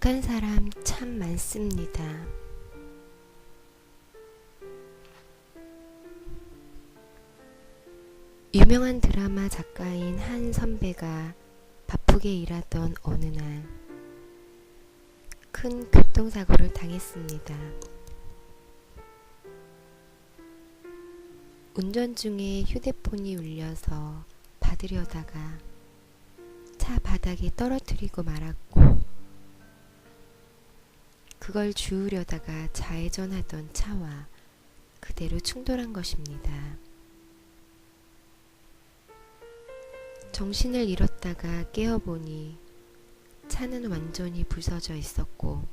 착한 사람 참 많습니다. 유명한 드라마 작가인 한 선배가 바쁘게 일하던 어느 날 큰 교통사고를 당했습니다. 운전 중에 휴대폰이 울려서 받으려다가 차 바닥에 떨어뜨리고 말았고, 그걸 주우려다가 좌회전하던 차와 그대로 충돌한 것입니다. 정신을 잃었다가 깨어보니 차는 완전히 부서져 있었고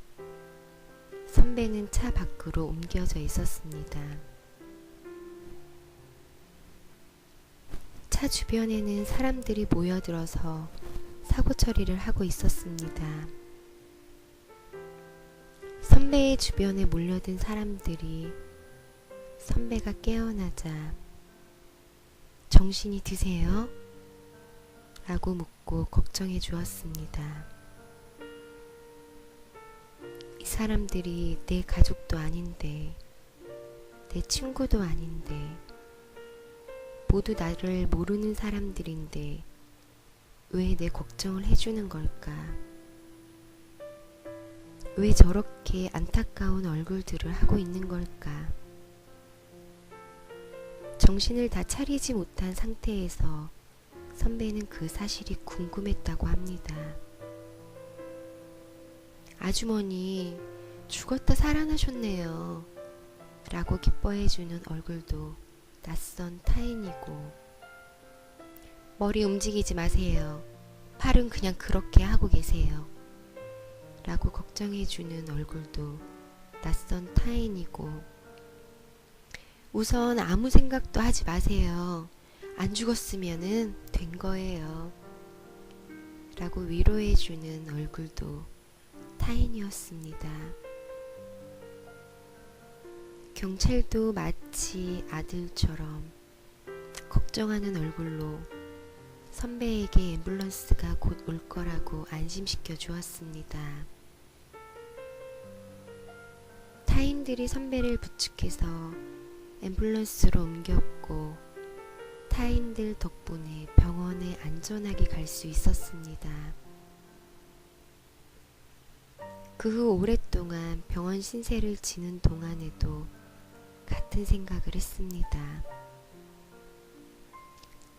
선배는 차 밖으로 옮겨져 있었습니다. 차 주변에는 사람들이 모여들어서 사고 처리를 하고 있었습니다. 선배의 주변에 몰려든 사람들이 선배가 깨어나자 정신이 드세요? 라고 묻고 걱정해 주었습니다. 이 사람들이 내 가족도 아닌데, 내 친구도 아닌데, 모두 나를 모르는 사람들인데 왜 내 걱정을 해주는 걸까? 왜 저렇게 안타까운 얼굴들을 하고 있는 걸까? 정신을 다 차리지 못한 상태에서 선배는 그 사실이 궁금했다고 합니다. 아주머니, 죽었다 살아나셨네요. 라고 기뻐해주는 얼굴도 낯선 타인이고, 머리 움직이지 마세요. 팔은 그냥 그렇게 하고 계세요. 라고 걱정해주는 얼굴도 낯선 타인이고, 우선 아무 생각도 하지 마세요. 안 죽었으면은 된 거예요. 라고 위로해주는 얼굴도 타인이었습니다. 경찰도 마치 아들처럼 걱정하는 얼굴로 선배에게 앰뷸런스가 곧 올 거라고 안심시켜 주었습니다. 타인들이 선배를 부축해서 앰뷸런스로 옮겼고 타인들 덕분에 병원에 안전하게 갈 수 있었습니다. 그 후 오랫동안 병원 신세를 지는 동안에도 같은 생각을 했습니다.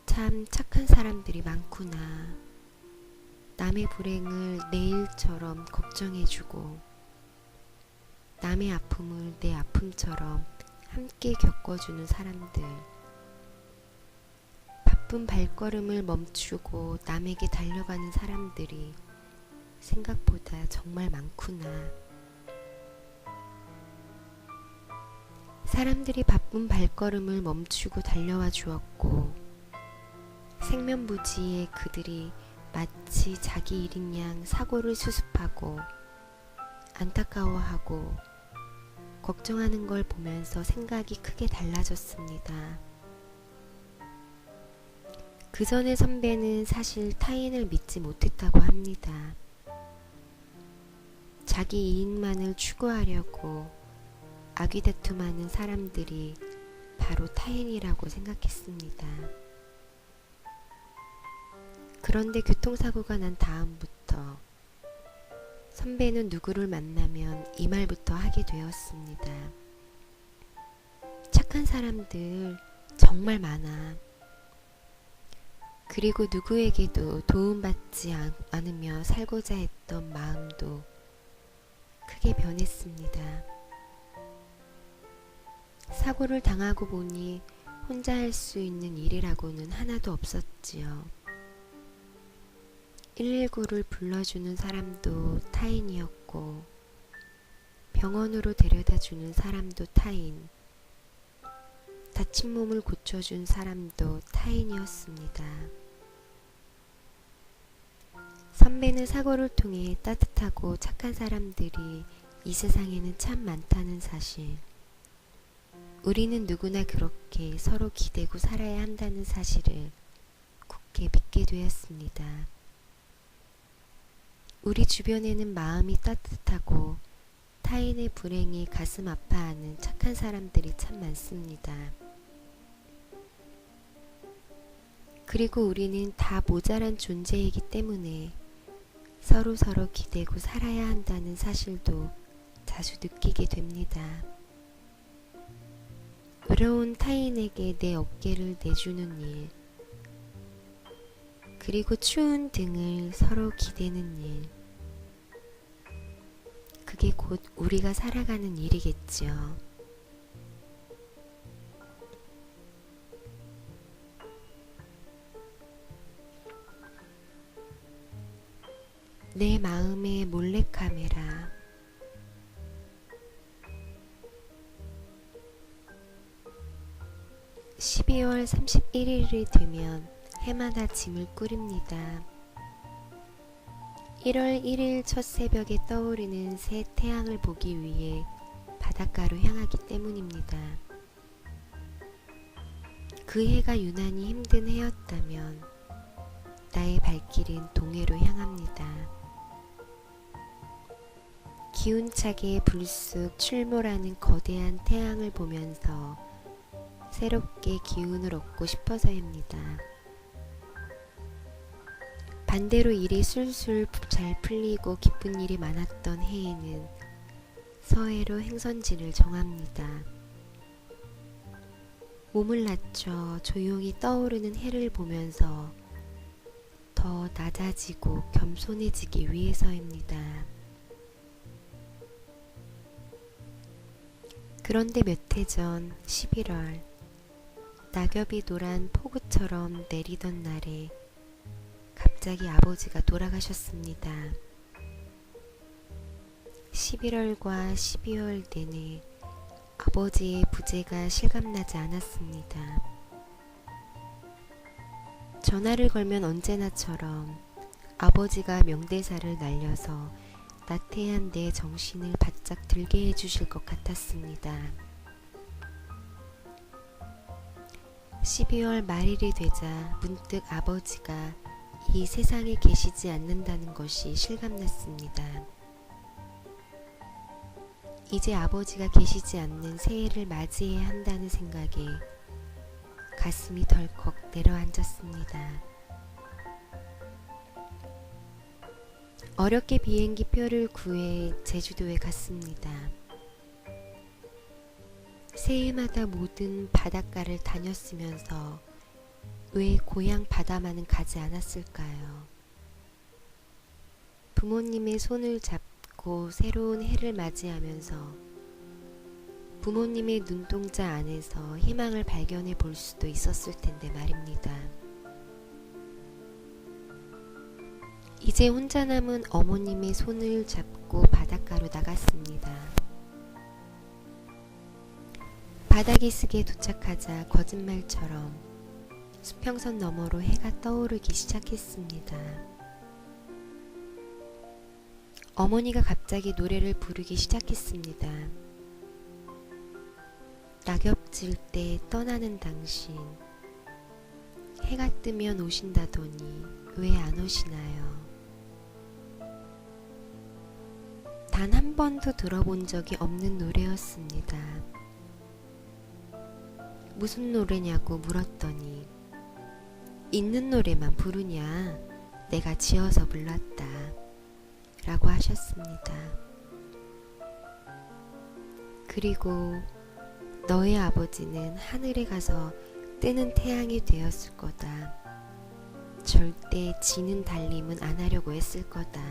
참 착한 사람들이 많구나. 남의 불행을 내 일처럼 걱정해주고 남의 아픔을 내 아픔처럼 함께 겪어주는 사람들. 바쁜 발걸음을 멈추고 남에게 달려가는 사람들이 생각보다 정말 많구나. 사람들이 바쁜 발걸음을 멈추고 달려와 주었고 생면부지에 그들이 마치 자기 일인 양 사고를 수습하고 안타까워하고 걱정하는 걸 보면서 생각이 크게 달라졌습니다. 그 전에 선배는 사실 타인을 믿지 못했다고 합니다. 자기 이익만을 추구하려고 아귀다툼하는 사람들이 바로 타인이라고 생각했습니다. 그런데 교통사고가 난 다음부터 선배는 누구를 만나면 이 말부터 하게 되었습니다. 착한 사람들 정말 많아. 그리고 누구에게도 도움받지 않으며 살고자 했던 마음도 크게 변했습니다. 사고를 당하고 보니 혼자 할 수 있는 일이라고는 하나도 없었지요. 119를 불러주는 사람도 타인이었고 병원으로 데려다 주는 사람도 타인, 다친 몸을 고쳐준 사람도 타인이었습니다. 선배는 사고를 통해 따뜻하고 착한 사람들이 이 세상에는 참 많다는 사실, 우리는 누구나 그렇게 서로 기대고 살아야 한다는 사실을 굳게 믿게 되었습니다. 우리 주변에는 마음이 따뜻하고 타인의 불행에 가슴 아파하는 착한 사람들이 참 많습니다. 그리고 우리는 다 모자란 존재이기 때문에 서로 기대고 살아야 한다는 사실도 자주 느끼게 됩니다. 외로운 타인에게 내 어깨를 내주는 일, 그리고 추운 등을 서로 기대는 일, 그게 곧 우리가 살아가는 일이겠죠. 내 마음의 몰래카메라. (12월 31일이) 되면 해마다 짐을 꾸립니다. 1월 1일 첫 새벽에 떠오르는 새 태양을 보기 위해 바닷가로 향하기 때문입니다. 그 해가 유난히 힘든 해였다면 나의 발길은 동해로 향합니다. 기운차게 불쑥 출몰하는 거대한 태양을 보면서 새롭게 기운을 얻고 싶어서입니다. 반대로 일이 술술 잘 풀리고 기쁜 일이 많았던 해에는 서해로 행선지를 정합니다. 몸을 낮춰 조용히 떠오르는 해를 보면서 더 낮아지고 겸손해지기 위해서입니다. 그런데 몇 해 전 11월, 낙엽이 노란 폭우처럼 내리던 날에 갑자기 아버지가 돌아가셨습니다. 11월과 12월 내내 아버지의 부재가 실감나지 않았습니다. 전화를 걸면 언제나처럼 아버지가 명대사를 날려서 나태한 내 정신을 바짝 들게 해주실 것 같았습니다. 12월 말일이 되자 문득 아버지가 이 세상에 계시지 않는다는 것이 실감났습니다. 이제 아버지가 계시지 않는 새해를 맞이해야 한다는 생각에 가슴이 덜컥 내려앉았습니다. 어렵게 비행기 표를 구해 제주도에 갔습니다. 새해마다 모든 바닷가를 다녔으면서 왜 고향 바다만은 가지 않았을까요? 부모님의 손을 잡고 새로운 해를 맞이하면서 부모님의 눈동자 안에서 희망을 발견해 볼 수도 있었을 텐데 말입니다. 이제 혼자 남은 어머님의 손을 잡고 바닷가로 나갔습니다. 바다기슭에 도착하자 거짓말처럼 수평선 너머로 해가 떠오르기 시작했습니다. 어머니가 갑자기 노래를 부르기 시작했습니다. 낙엽질 때 떠나는 당신, 해가 뜨면 오신다더니 왜 안 오시나요? 단 한 번도 들어본 적이 없는 노래였습니다. 무슨 노래냐고 물었더니 있는 노래만 부르냐? 내가 지어서 불렀다 라고 하셨습니다. 그리고 너의 아버지는 하늘에 가서 뜨는 태양이 되었을 거다. 절대 지는 달림은 안 하려고 했을 거다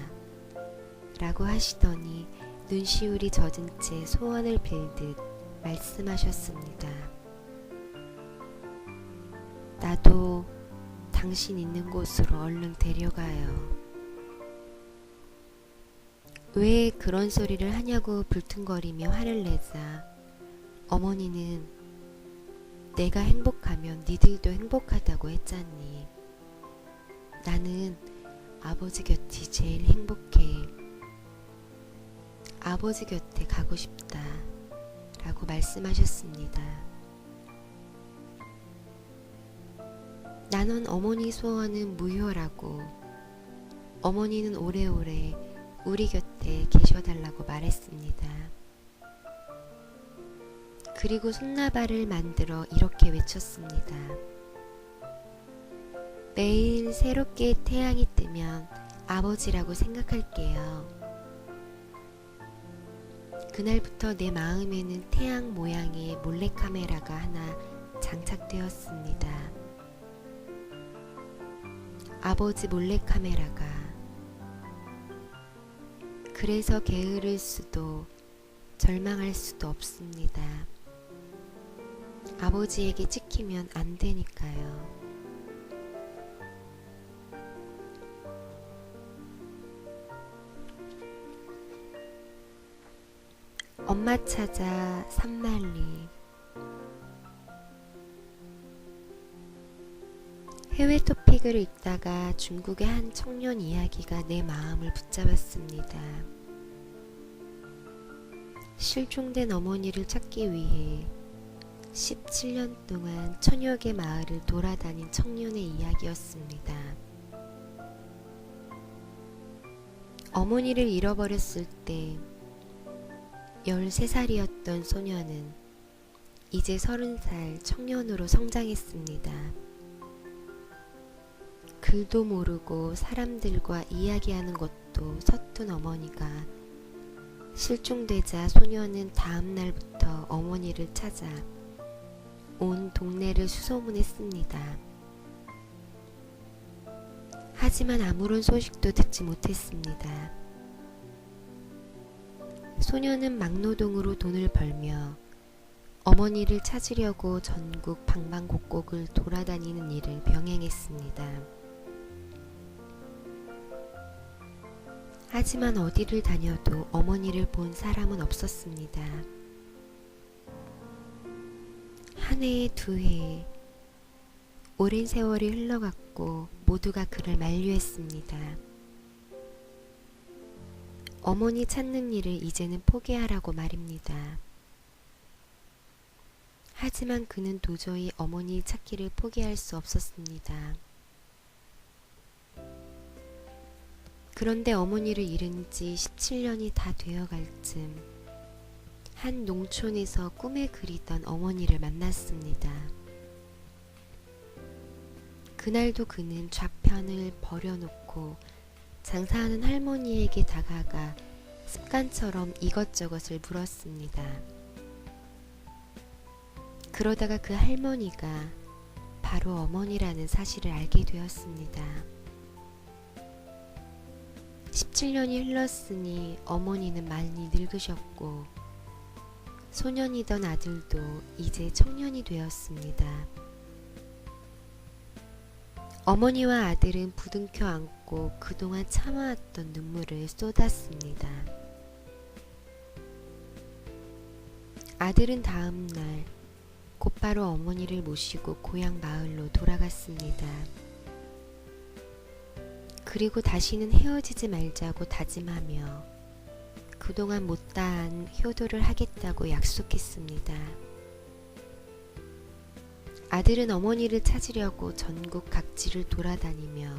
라고 하시더니 눈시울이 젖은 채 소원을 빌듯 말씀하셨습니다. 나도 당신 있는 곳으로 얼른 데려가요. 왜 그런 소리를 하냐고 불퉁거리며 화를 내자 어머니는 내가 행복하면 니들도 행복하다고 했잖니. 나는 아버지 곁이 제일 행복해. 아버지 곁에 가고 싶다 라고 말씀하셨습니다. 나는 어머니 소원은 무효라고 어머니는 오래오래 우리 곁에 계셔달라고 말했습니다. 그리고 손나발을 만들어 이렇게 외쳤습니다. 매일 새롭게 태양이 뜨면 아버지라고 생각할게요. 그날부터 내 마음에는 태양 모양의 몰래카메라가 하나 장착되었습니다. 아버지 몰래카메라가. 그래서 게으를 수도 절망할 수도 없습니다. 아버지에게 찍히면 안 되니까요. 엄마 찾아 산말리. 해외 토픽을 읽다가 중국의 한 청년 이야기가 내 마음을 붙잡았습니다. 실종된 어머니를 찾기 위해 17년 동안 천여 개 마을을 돌아다닌 청년의 이야기였습니다. 어머니를 잃어버렸을 때 13살이었던 소녀는 이제 30살 청년으로 성장했습니다. 글도 모르고 사람들과 이야기하는 것도 서툰 어머니가 실종되자 소녀는 다음 날부터 어머니를 찾아 온 동네를 수소문했습니다. 하지만 아무런 소식도 듣지 못했습니다. 소녀는 막노동으로 돈을 벌며 어머니를 찾으려고 전국 방방곡곡을 돌아다니는 일을 병행했습니다. 하지만 어디를 다녀도 어머니를 본 사람은 없었습니다. 한 해에 2해, 오랜 세월이 흘러갔고 모두가 그를 만류했습니다. 어머니 찾는 일을 이제는 포기하라고 말입니다. 하지만 그는 도저히 어머니 찾기를 포기할 수 없었습니다. 그런데 어머니를 잃은 지 17년이 다 되어갈 즈음 한 농촌에서 꿈에 그리던 어머니를 만났습니다. 그날도 그는 좌편을 버려놓고 장사하는 할머니에게 다가가 습관처럼 이것저것을 물었습니다. 그러다가 그 할머니가 바로 어머니라는 사실을 알게 되었습니다. 17년이 흘렀으니 어머니는 많이 늙으셨고 소년이던 아들도 이제 청년이 되었습니다. 어머니와 아들은 부둥켜 안고 그동안 참아왔던 눈물을 쏟았습니다. 아들은 다음 날 곧바로 어머니를 모시고 고향 마을로 돌아갔습니다. 그리고 다시는 헤어지지 말자고 다짐하며 그동안 못다한 효도를 하겠다고 약속했습니다. 아들은 어머니를 찾으려고 전국 각지를 돌아다니며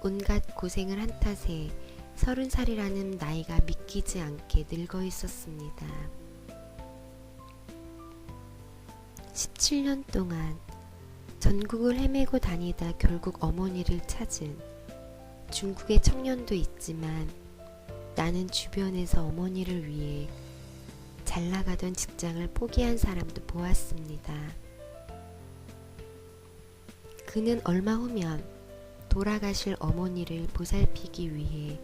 온갖 고생을 한 탓에 30살이라는 나이가 믿기지 않게 늙어 있었습니다. 17년 동안 전국을 헤매고 다니다 결국 어머니를 찾은 중국의 청년도 있지만 나는 주변에서 어머니를 위해 잘 나가던 직장을 포기한 사람도 보았습니다. 그는 얼마 후면 돌아가실 어머니를 보살피기 위해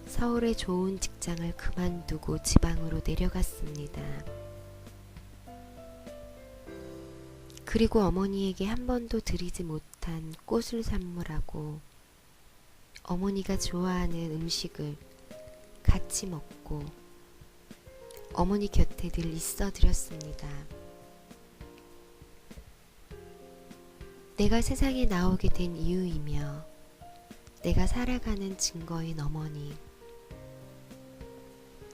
서울의 좋은 직장을 그만두고 지방으로 내려갔습니다. 그리고 어머니에게 한 번도 드리지 못한 꽃을 선물하고 어머니가 좋아하는 음식을 같이 먹고 어머니 곁에 늘 있어 드렸습니다. 내가 세상에 나오게 된 이유이며 내가 살아가는 증거인 어머니.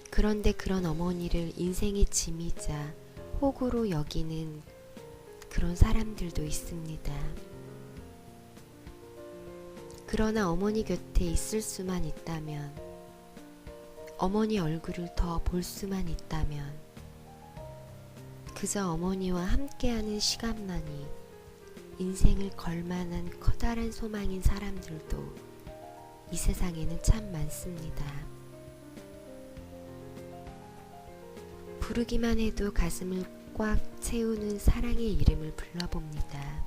그런데 그런 어머니를 인생의 짐이자 호구로 여기는 그런 사람들도 있습니다. 그러나 어머니 곁에 있을 수만 있다면, 어머니 얼굴을 더 볼 수만 있다면, 그저 어머니와 함께하는 시간만이 인생을 걸만한 커다란 소망인 사람들도 이 세상에는 참 많습니다. 부르기만 해도 가슴을 꽉 채우는 사랑의 이름을 불러봅니다.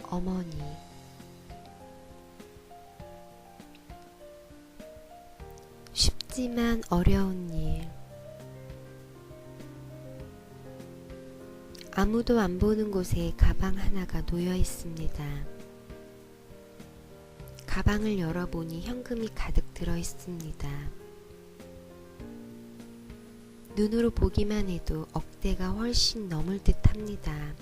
어머니. 쉽지만 어려운 일. 아무도 안 보는 곳에 가방 하나가 놓여 있습니다. 가방을 열어보니 현금이 가득 들어 있습니다. 눈으로 보기만 해도 억대가 훨씬 넘을 듯 합니다.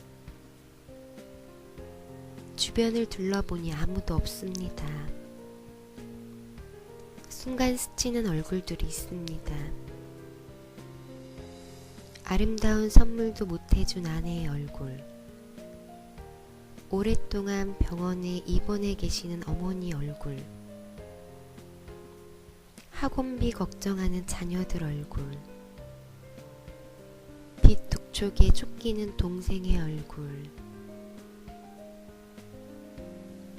주변을 둘러보니 아무도 없습니다. 순간 스치는 얼굴들이 있습니다. 아름다운 선물도 못해준 아내의 얼굴, 오랫동안 병원에 입원해 계시는 어머니 얼굴, 학원비 걱정하는 자녀들 얼굴, 빚 독촉에 쫓기는 동생의 얼굴,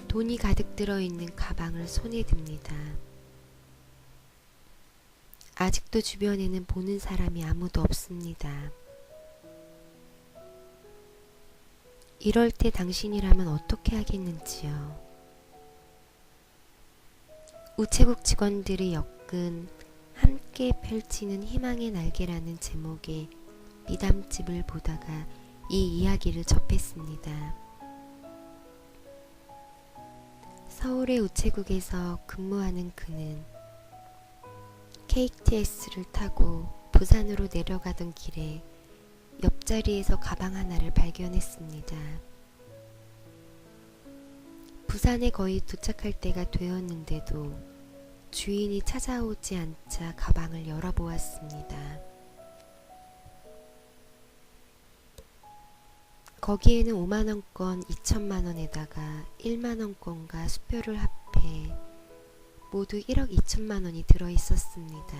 돈이 가득 들어있는 가방을 손에 듭니다. 아직도 주변에는 보는 사람이 아무도 없습니다. 이럴 때 당신이라면 어떻게 하겠는지요. 우체국 직원들의 옆근 함께 펼치는 희망의 날개라는 제목의 미담집을 보다가 이 이야기를 접했습니다. 서울의 우체국에서 근무하는 그는 KTX를 타고 부산으로 내려가던 길에 옆자리에서 가방 하나를 발견했습니다. 부산에 거의 도착할 때가 되었는데도 주인이 찾아오지 않자 가방을 열어보았습니다. 거기에는 5만원권 2천만원에다가 1만원권과 수표를 합해 모두 1억 2천만원이 들어있었습니다.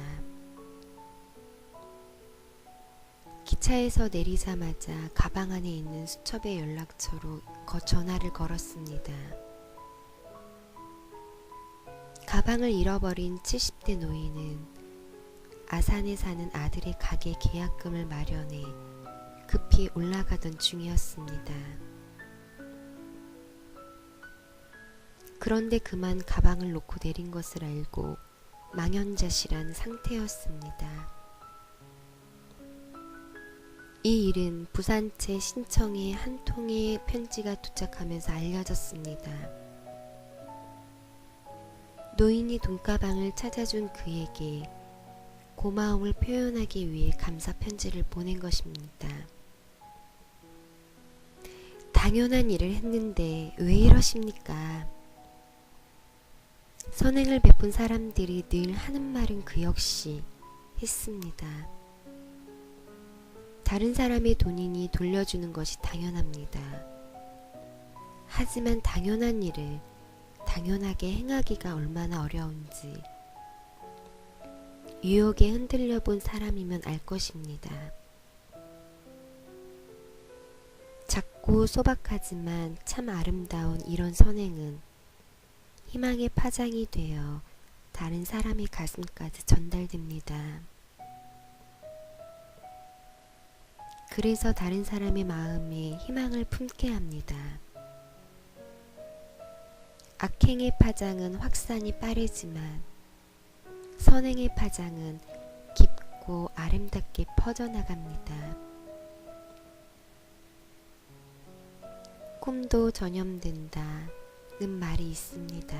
기차에서 내리자마자 가방 안에 있는 수첩의 연락처로 전화를 걸었습니다. 가방을 잃어버린 70대 노인은 아산에 사는 아들의 가게 계약금을 마련해 급히 올라가던 중이었습니다. 그런데 그만 가방을 놓고 내린 것을 알고 망연자실한 상태였습니다. 이 일은 부산체 신청에 한 통의 편지가 도착하면서 알려졌습니다. 노인이 돈가방을 찾아준 그에게 고마움을 표현하기 위해 감사 편지를 보낸 것입니다. 당연한 일을 했는데 왜 이러십니까? 선행을 베푼 사람들이 늘 하는 말은 그 역시 했습니다. 다른 사람의 돈이니 돌려주는 것이 당연합니다. 하지만 당연한 일을 당연하게 행하기가 얼마나 어려운지 유혹에 흔들려 본 사람이면 알 것입니다. 작고 소박하지만 참 아름다운 이런 선행은 희망의 파장이 되어 다른 사람의 가슴까지 전달됩니다. 그래서 다른 사람의 마음에 희망을 품게 합니다. 악행의 파장은 확산이 빠르지만 선행의 파장은 깊고 아름답게 퍼져나갑니다. 꿈도 전염된다는 말이 있습니다.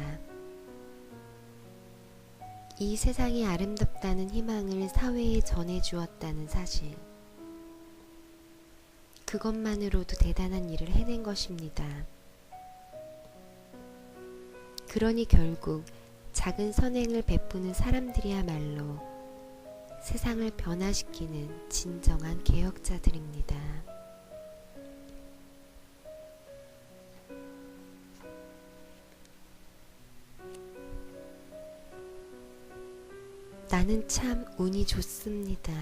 이 세상이 아름답다는 희망을 사회에 전해주었다는 사실, 그것만으로도 대단한 일을 해낸 것입니다. 그러니 결국 작은 선행을 베푸는 사람들이야말로 세상을 변화시키는 진정한 개혁자들입니다. 나는 참 운이 좋습니다.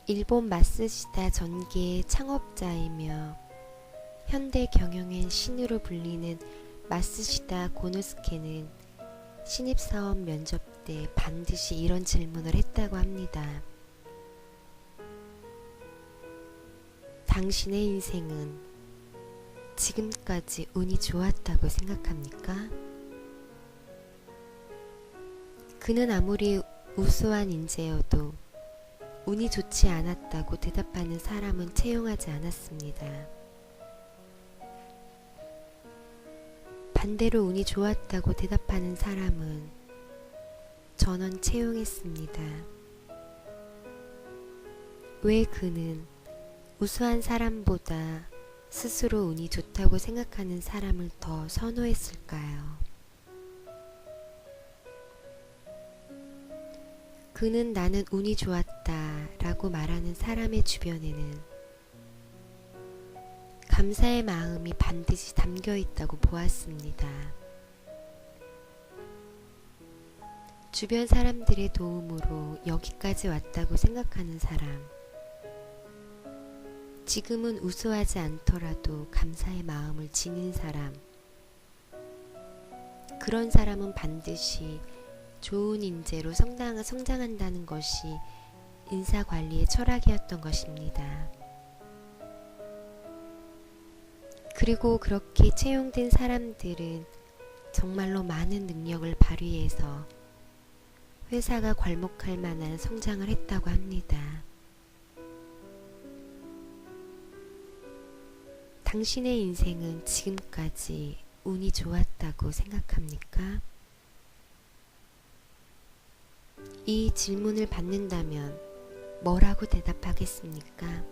일본 마쓰시다 전기의 창업자이며 현대 경영의 신으로 불리는 마쓰시다 고노스케는 신입사원 면접 때 반드시 이런 질문을 했다고 합니다. 당신의 인생은 지금까지 운이 좋았다고 생각합니까? 그는 아무리 우수한 인재여도 운이 좋지 않았다고 대답하는 사람은 채용하지 않았습니다. 반대로 운이 좋았다고 대답하는 사람은 전원 채용했습니다. 왜 그는 우수한 사람보다 스스로 운이 좋다고 생각하는 사람을 더 선호했을까요? 그는 나는 운이 좋았다 라고 말하는 사람의 주변에는 감사의 마음이 반드시 담겨 있다고 보았습니다. 주변 사람들의 도움으로 여기까지 왔다고 생각하는 사람, 지금은 우수하지 않더라도 감사의 마음을 지닌 사람, 그런 사람은 반드시 좋은 인재로 성장한다는 것이 인사관리의 철학이었던 것입니다. 그리고 그렇게 채용된 사람들은 정말로 많은 능력을 발휘해서 회사가 괄목할 만한 성장을 했다고 합니다. 당신의 인생은 지금까지 운이 좋았다고 생각합니까? 이 질문을 받는다면 뭐라고 대답하겠습니까?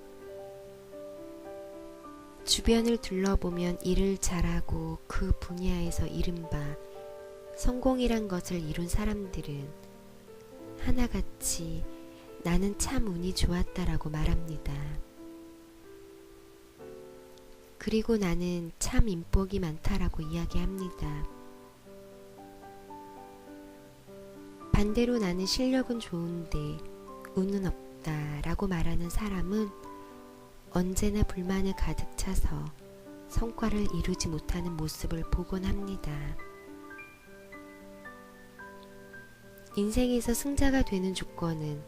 주변을 둘러보면 일을 잘하고 그 분야에서 이른바 성공이란 것을 이룬 사람들은 하나같이 나는 참 운이 좋았다라고 말합니다. 그리고 나는 참 인복이 많다라고 이야기합니다. 반대로 나는 실력은 좋은데 운은 없다라고 말하는 사람은 언제나 불만을 가득 차서 성과를 이루지 못하는 모습을 보곤 합니다. 인생에서 승자가 되는 조건은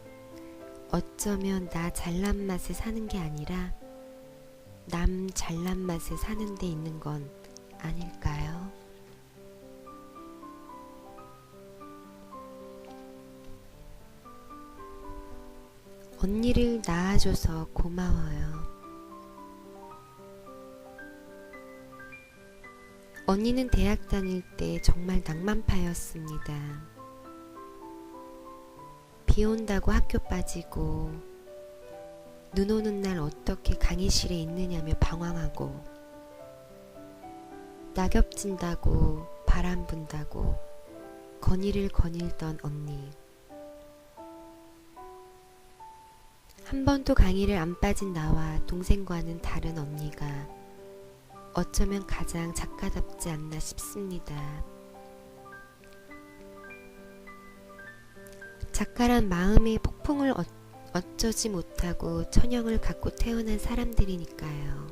어쩌면 나 잘난 맛에 사는 게 아니라 남 잘난 맛에 사는 데 있는 건 아닐까요? 언니를 낳아줘서 고마워요. 언니는 대학 다닐 때 정말 낭만파였습니다. 비 온다고 학교 빠지고 눈 오는 날 어떻게 강의실에 있느냐며 방황하고 낙엽 진다고 바람 분다고 거니를 거닐던 언니. 한 번도 강의를 안 빠진 나와 동생과는 다른 언니가 어쩌면 가장 작가답지 않나 싶습니다. 작가란 마음의 폭풍을 어쩌지 못하고 천형을 갖고 태어난 사람들이니까요.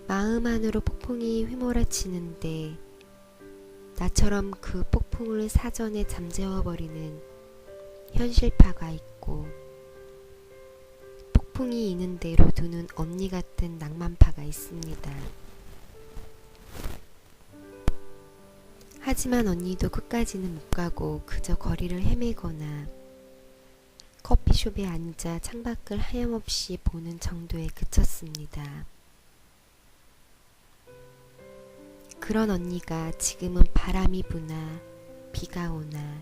마음 안으로 폭풍이 휘몰아치는데 나처럼 그 폭풍을 사전에 잠재워버리는 현실파가 있고 폭풍이 있는 대로 두는 언니 같은 낭만파가 있습니다. 하지만 언니도 끝까지는 못 가고 그저 거리를 헤매거나 커피숍에 앉아 창밖을 하염없이 보는 정도에 그쳤습니다. 그런 언니가 지금은 바람이 부나 비가 오나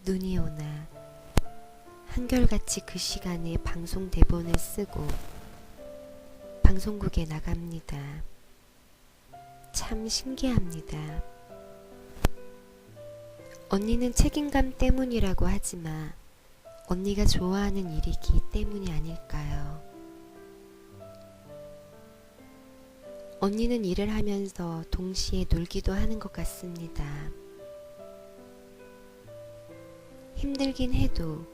눈이 오나 한결같이 그 시간에 방송 대본을 쓰고 방송국에 나갑니다. 참 신기합니다. 언니는 책임감 때문이라고 하지만 언니가 좋아하는 일이기 때문이 아닐까요? 언니는 일을 하면서 동시에 놀기도 하는 것 같습니다. 힘들긴 해도,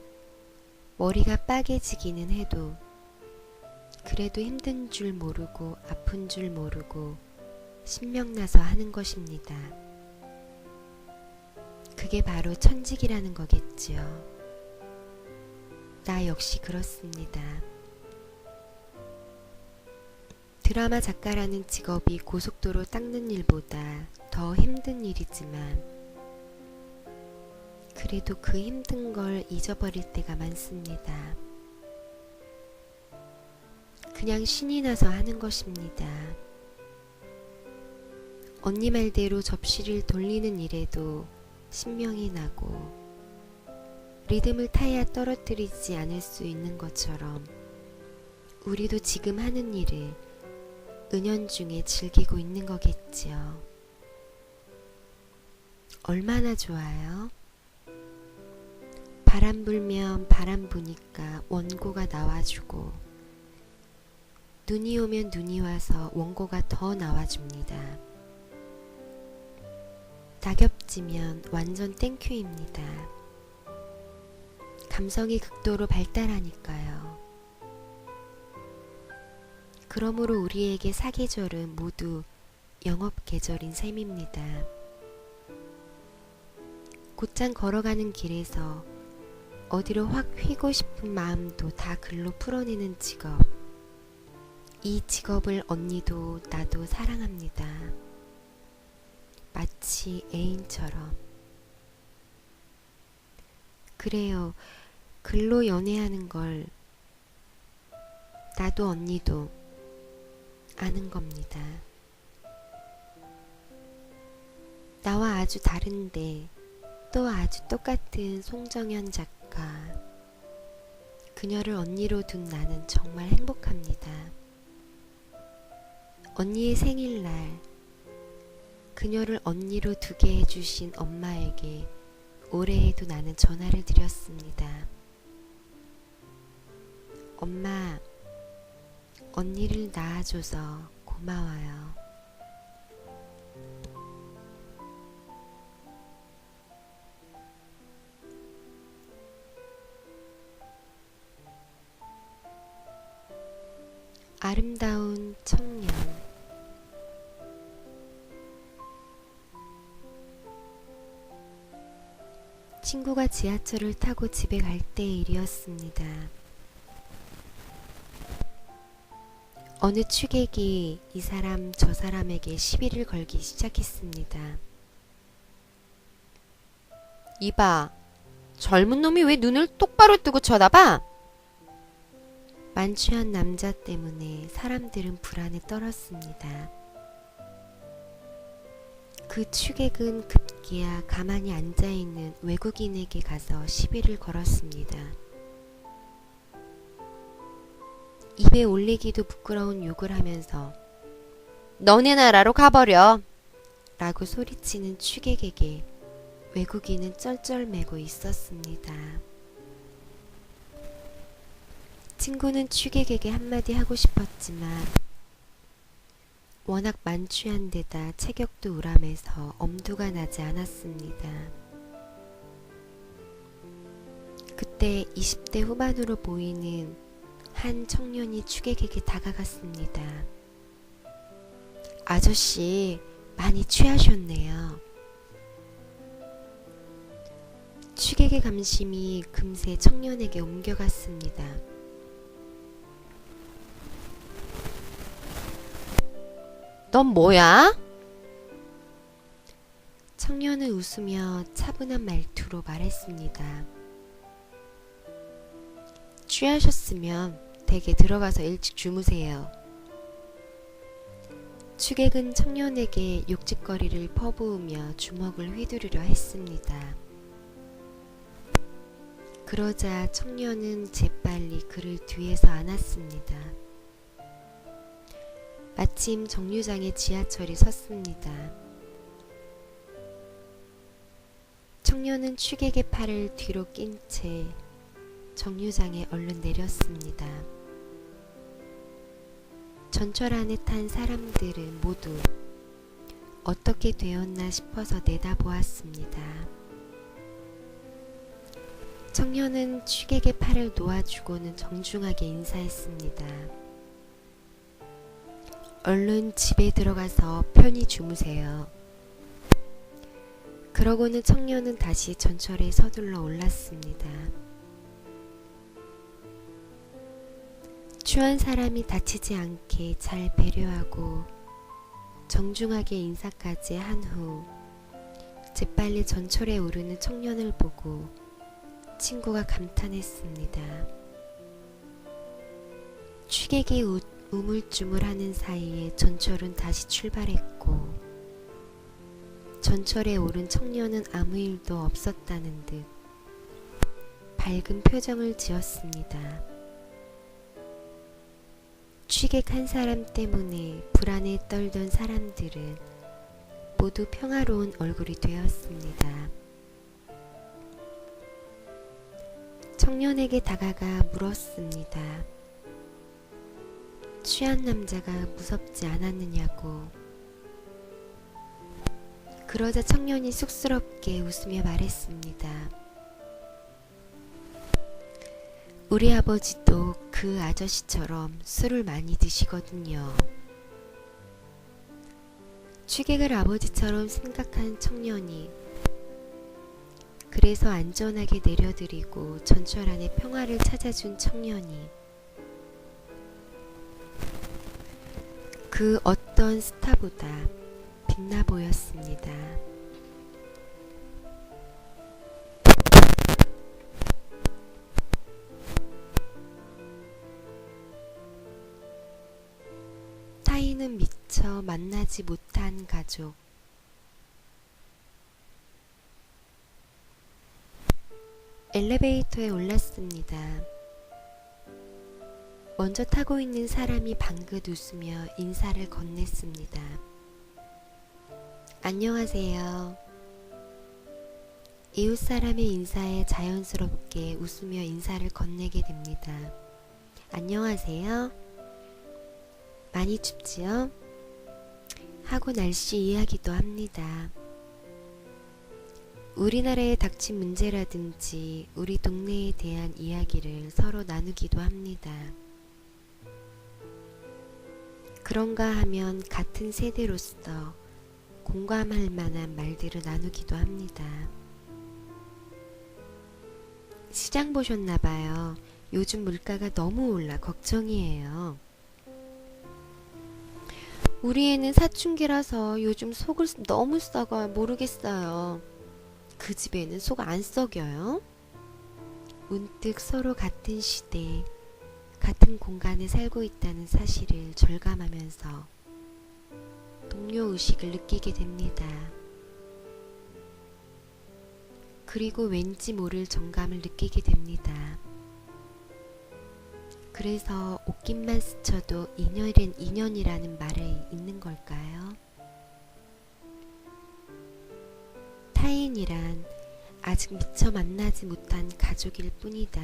머리가 빠개지기는 해도, 그래도 힘든 줄 모르고 아픈 줄 모르고 신명나서 하는 것입니다. 그게 바로 천직이라는 거겠지요. 나 역시 그렇습니다. 드라마 작가라는 직업이 고속도로 닦는 일보다 더 힘든 일이지만 그래도 그 힘든 걸 잊어버릴 때가 많습니다. 그냥 신이 나서 하는 것입니다. 언니 말대로 접시를 돌리는 일에도 신명이 나고 리듬을 타야 떨어뜨리지 않을 수 있는 것처럼 우리도 지금 하는 일을 은연중에 즐기고 있는 거겠지요. 얼마나 좋아요? 바람 불면 바람 부니까 원고가 나와주고 눈이 오면 눈이 와서 원고가 더 나와줍니다. 낙엽지면 완전 땡큐입니다. 감성이 극도로 발달하니까요. 그러므로 우리에게 사계절은 모두 영업계절인 셈입니다. 곧장 걸어가는 길에서 어디로 확 휘고 싶은 마음도 다 글로 풀어내는 직업. 이 직업을 언니도 나도 사랑합니다. 마치 애인처럼. 그래요. 글로 연애하는 걸 나도 언니도 아는 겁니다. 나와 아주 다른데 또 아주 똑같은 송정현 작가. 그녀를 언니로 둔 나는 정말 행복합니다. 언니의 생일날 그녀를 언니로 두게 해주신 엄마에게 올해에도 나는 전화를 드렸습니다. 엄마, 언니를 낳아줘서 고마워요. 아름다운 청년. 친구가 지하철을 타고 집에 갈 때의 일이었습니다. 어느 취객이 이 사람 저 사람에게 시비를 걸기 시작했습니다. 이봐, 젊은 놈이 왜 눈을 똑바로 뜨고 쳐다봐? 만취한 남자 때문에 사람들은 불안에 떨었습니다. 그 취객은 급기야 가만히 앉아있는 외국인에게 가서 시비를 걸었습니다. 입에 올리기도 부끄러운 욕을 하면서 너네 나라로 가버려! 라고 소리치는 취객에게 외국인은 쩔쩔매고 있었습니다. 친구는 취객에게 한마디 하고 싶었지만 워낙 만취한 데다 체격도 우람해서 엄두가 나지 않았습니다. 그때 20대 후반으로 보이는 한 청년이 취객에게 다가갔습니다. 아저씨, 많이 취하셨네요. 취객의 감심이 금세 청년에게 옮겨갔습니다. 넌 뭐야? 청년은 웃으며 차분한 말투로 말했습니다. 취하셨으면 댁에 들어가서 일찍 주무세요. 취객은 청년에게 욕짓거리를 퍼부으며 주먹을 휘두르려 했습니다. 그러자 청년은 재빨리 그를 뒤에서 안았습니다. 마침 정류장에 지하철이 섰습니다. 청년은 취객의 팔을 뒤로 낀 채 정류장에 얼른 내렸습니다. 전철 안에 탄 사람들은 모두 어떻게 되었나 싶어서 내다보았습니다. 청년은 취객의 팔을 놓아주고는 정중하게 인사했습니다. 얼른 집에 들어가서 편히 주무세요. 그러고는 청년은 다시 전철에 서둘러 올랐습니다. 취한 사람이 다치지 않게 잘 배려하고 정중하게 인사까지 한 후 재빨리 전철에 오르는 청년을 보고 친구가 감탄했습니다. 취객이 우물쭈물하는 사이에 전철은 다시 출발했고 전철에 오른 청년은 아무 일도 없었다는 듯 밝은 표정을 지었습니다. 취객 한 사람 때문에 불안에 떨던 사람들은 모두 평화로운 얼굴이 되었습니다. 청년에게 다가가 물었습니다. 취한 남자가 무섭지 않았느냐고. 그러자 청년이 쑥스럽게 웃으며 말했습니다. 우리 아버지도 그 아저씨처럼 술을 많이 드시거든요. 취객을 아버지처럼 생각한 청년이 그래서 안전하게 내려드리고 전철 안에 평화를 찾아준 청년이 그 어떤 스타보다 빛나 보였습니다. 타인은 미처 만나지 못한 가족. 엘리베이터에 올랐습니다. 먼저 타고 있는 사람이 방긋 웃으며 인사를 건넸습니다. 안녕하세요. 이웃 사람의 인사에 자연스럽게 웃으며 인사를 건네게 됩니다. 안녕하세요. 많이 춥지요? 하고 날씨 이야기도 합니다. 우리나라에 닥친 문제라든지 우리 동네에 대한 이야기를 서로 나누기도 합니다. 그런가 하면 같은 세대로서 공감할 만한 말들을 나누기도 합니다. 시장 보셨나봐요. 요즘 물가가 너무 올라 걱정이에요. 우리 애는 사춘기라서 요즘 속을 너무 썩어 모르겠어요. 그 집에는 속 안 썩여요? 문득 서로 같은 시대, 같은 공간에 살고 있다는 사실을 절감하면서 동료의식을 느끼게 됩니다. 그리고 왠지 모를 정감을 느끼게 됩니다. 그래서 옷깃만 스쳐도 인연이라는 말이 있는 걸까요? 타인이란 아직 미처 만나지 못한 가족일 뿐이다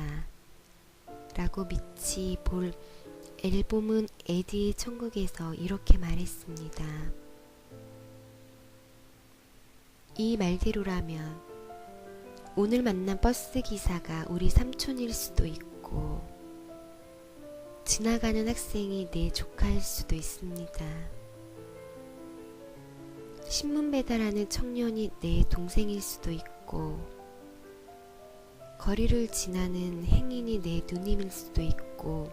라고 미치 볼 앨범은 에디의 천국에서 이렇게 말했습니다. 이 말대로라면 오늘 만난 버스 기사가 우리 삼촌일 수도 있고 지나가는 학생이 내 조카일 수도 있습니다. 신문 배달하는 청년이 내 동생일 수도 있고 거리를 지나는 행인이 내 누님일 수도 있고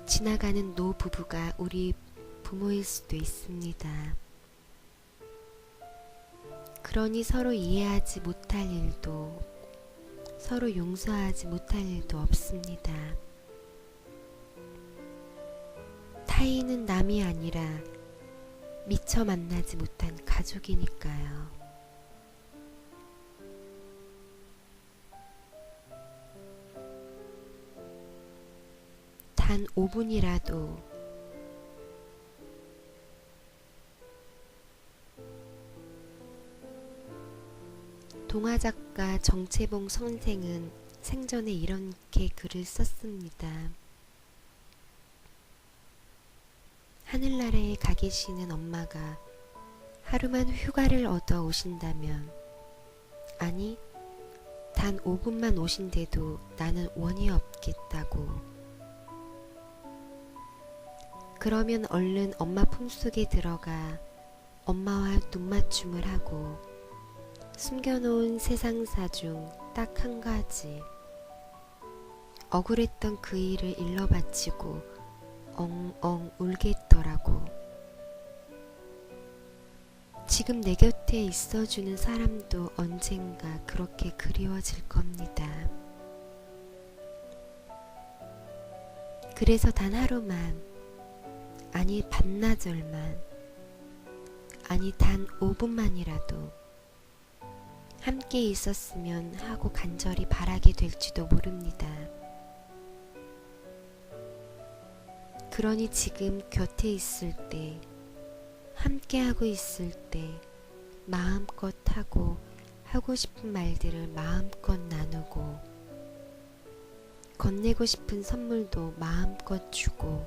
지나가는 노부부가 우리 부모일 수도 있습니다. 그러니 서로 이해하지 못할 일도 서로 용서하지 못할 일도 없습니다. 타인은 남이 아니라 미처 만나지 못한 가족이니까요. 단 5분이라도 동화작가 정채봉 선생은 생전에 이렇게 글을 썼습니다. 하늘나라에 가 계시는 엄마가 하루만 휴가를 얻어 오신다면, 아니, 단 5분만 오신데도 나는 원이 없겠다고. 그러면 얼른 엄마 품속에 들어가 엄마와 눈맞춤을 하고 숨겨놓은 세상사 중 딱 한 가지, 억울했던 그 일을 일러 바치고 엉엉 울겠더라고. 지금 내 곁에 있어주는 사람도 언젠가 그렇게 그리워질 겁니다. 그래서 단 하루만, 아니 반나절만, 아니 단 5분만이라도 함께 있었으면 하고 간절히 바라게 될지도 모릅니다. 그러니 지금 곁에 있을 때, 함께하고 있을 때 마음껏 하고 싶은 말들을 마음껏 나누고, 건네고 싶은 선물도 마음껏 주고,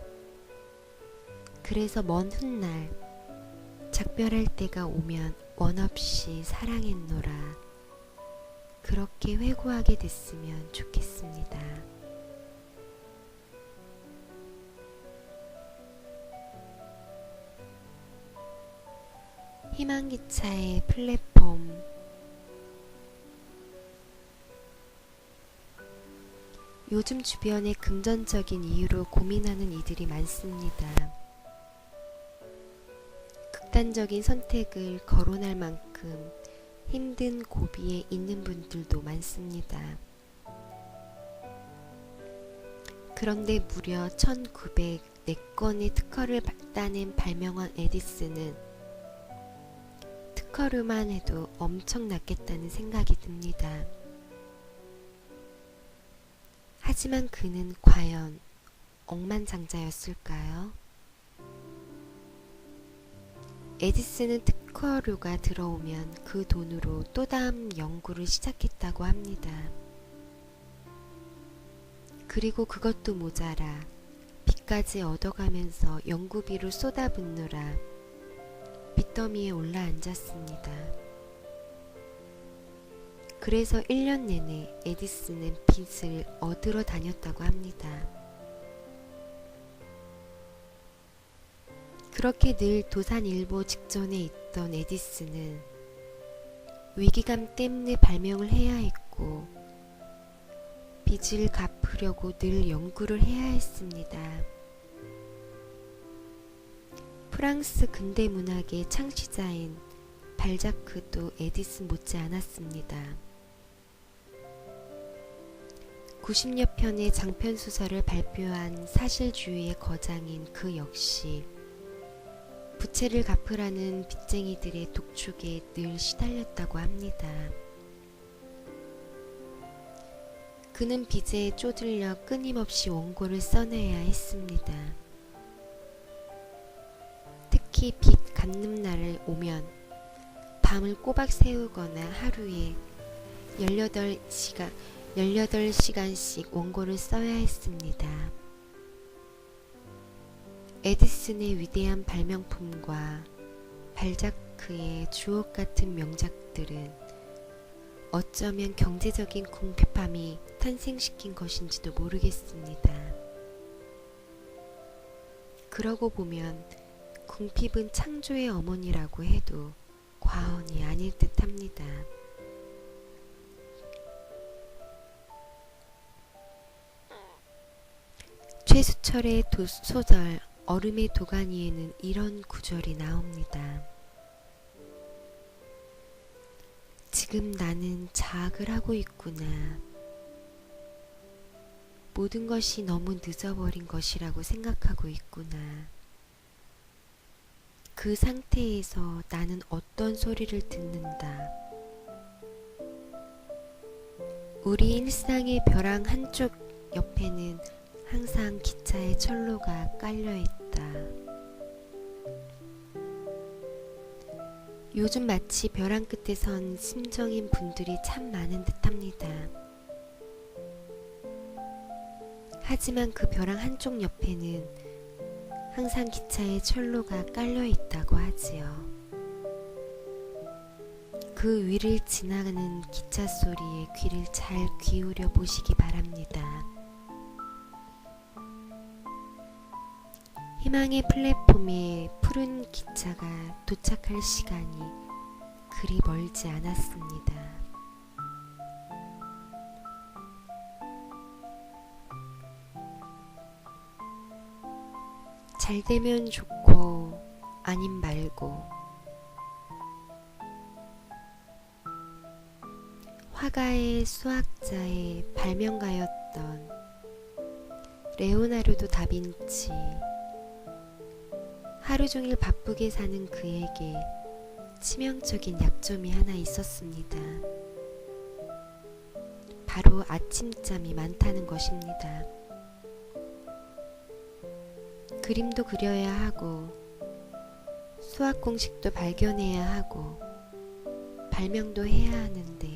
그래서 먼 훗날 작별할 때가 오면 원없이 사랑했노라, 그렇게 회고하게 됐으면 좋겠습니다. 희망기차의 플랫폼. 요즘 주변에 금전적인 이유로 고민하는 이들이 많습니다. 극단적인 선택을 거론할 만큼 힘든 고비에 있는 분들도 많습니다. 그런데 무려 1904건의 특허를 따낸 발명왕 에디슨은 특허료만 해도 엄청났겠다는 생각이 듭니다. 하지만 그는 과연 억만장자였을까요? 에디슨은 특허료가 들어오면 그 돈으로 또 다음 연구를 시작했다고 합니다. 그리고 그것도 모자라 빚까지 얻어가면서 연구비를 쏟아붓느라 빚더미에 올라앉았습니다. 그래서 1년 내내 에디슨은 빚을 얻으러 다녔다고 합니다. 그렇게 늘 도산일보 직전에 있던 에디슨은 위기감 때문에 발명을 해야 했고 빚을 갚으려고 늘 연구를 해야 했습니다. 프랑스 근대문학의 창시자인 발자크도 에디슨 못지 않았습니다. 90여 편의 장편소설을 발표한 사실주의의 거장인 그 역시 부채를 갚으라는 빚쟁이들의 독촉에 늘 시달렸다고 합니다. 그는 빚에 쪼들려 끊임없이 원고를 써내야 했습니다. 특히 빚 갚는 날을 오면 밤을 꼬박 새우거나 하루에 18시간씩 원고를 써야 했습니다. 에디슨의 위대한 발명품과 발자크의 주옥같은 명작들은 어쩌면 경제적인 궁핍함이 탄생시킨 것인지도 모르겠습니다. 그러고 보면 궁핍은 창조의 어머니라고 해도 과언이 아닐 듯합니다. 최수철의 소설 얼음의 도가니에는 이런 구절이 나옵니다. 지금 나는 자학을 하고 있구나. 모든 것이 너무 늦어버린 것이라고 생각하고 있구나. 그 상태에서 나는 어떤 소리를 듣는다. 우리 일상의 벼랑 한쪽 옆에는 항상 기차의 철로가 깔려있다. 요즘 마치 벼랑 끝에 선 심정인 분들이 참 많은 듯합니다. 하지만 그 벼랑 한쪽 옆에는 항상 기차에 철로가 깔려 있다고 하지요. 그 위를 지나가는 기차 소리에 귀를 잘 기울여 보시기 바랍니다. 희망의 플랫폼에 푸른 기차가 도착할 시간이 그리 멀지 않았습니다. 잘 되면 좋고 아님 말고 화가의 수학자의 발명가였던 레오나르도 다빈치. 하루 종일 바쁘게 사는 그에게 치명적인 약점이 하나 있었습니다. 바로 아침잠이 많다는 것입니다. 그림도 그려야 하고 수학 공식도 발견해야 하고 발명도 해야 하는데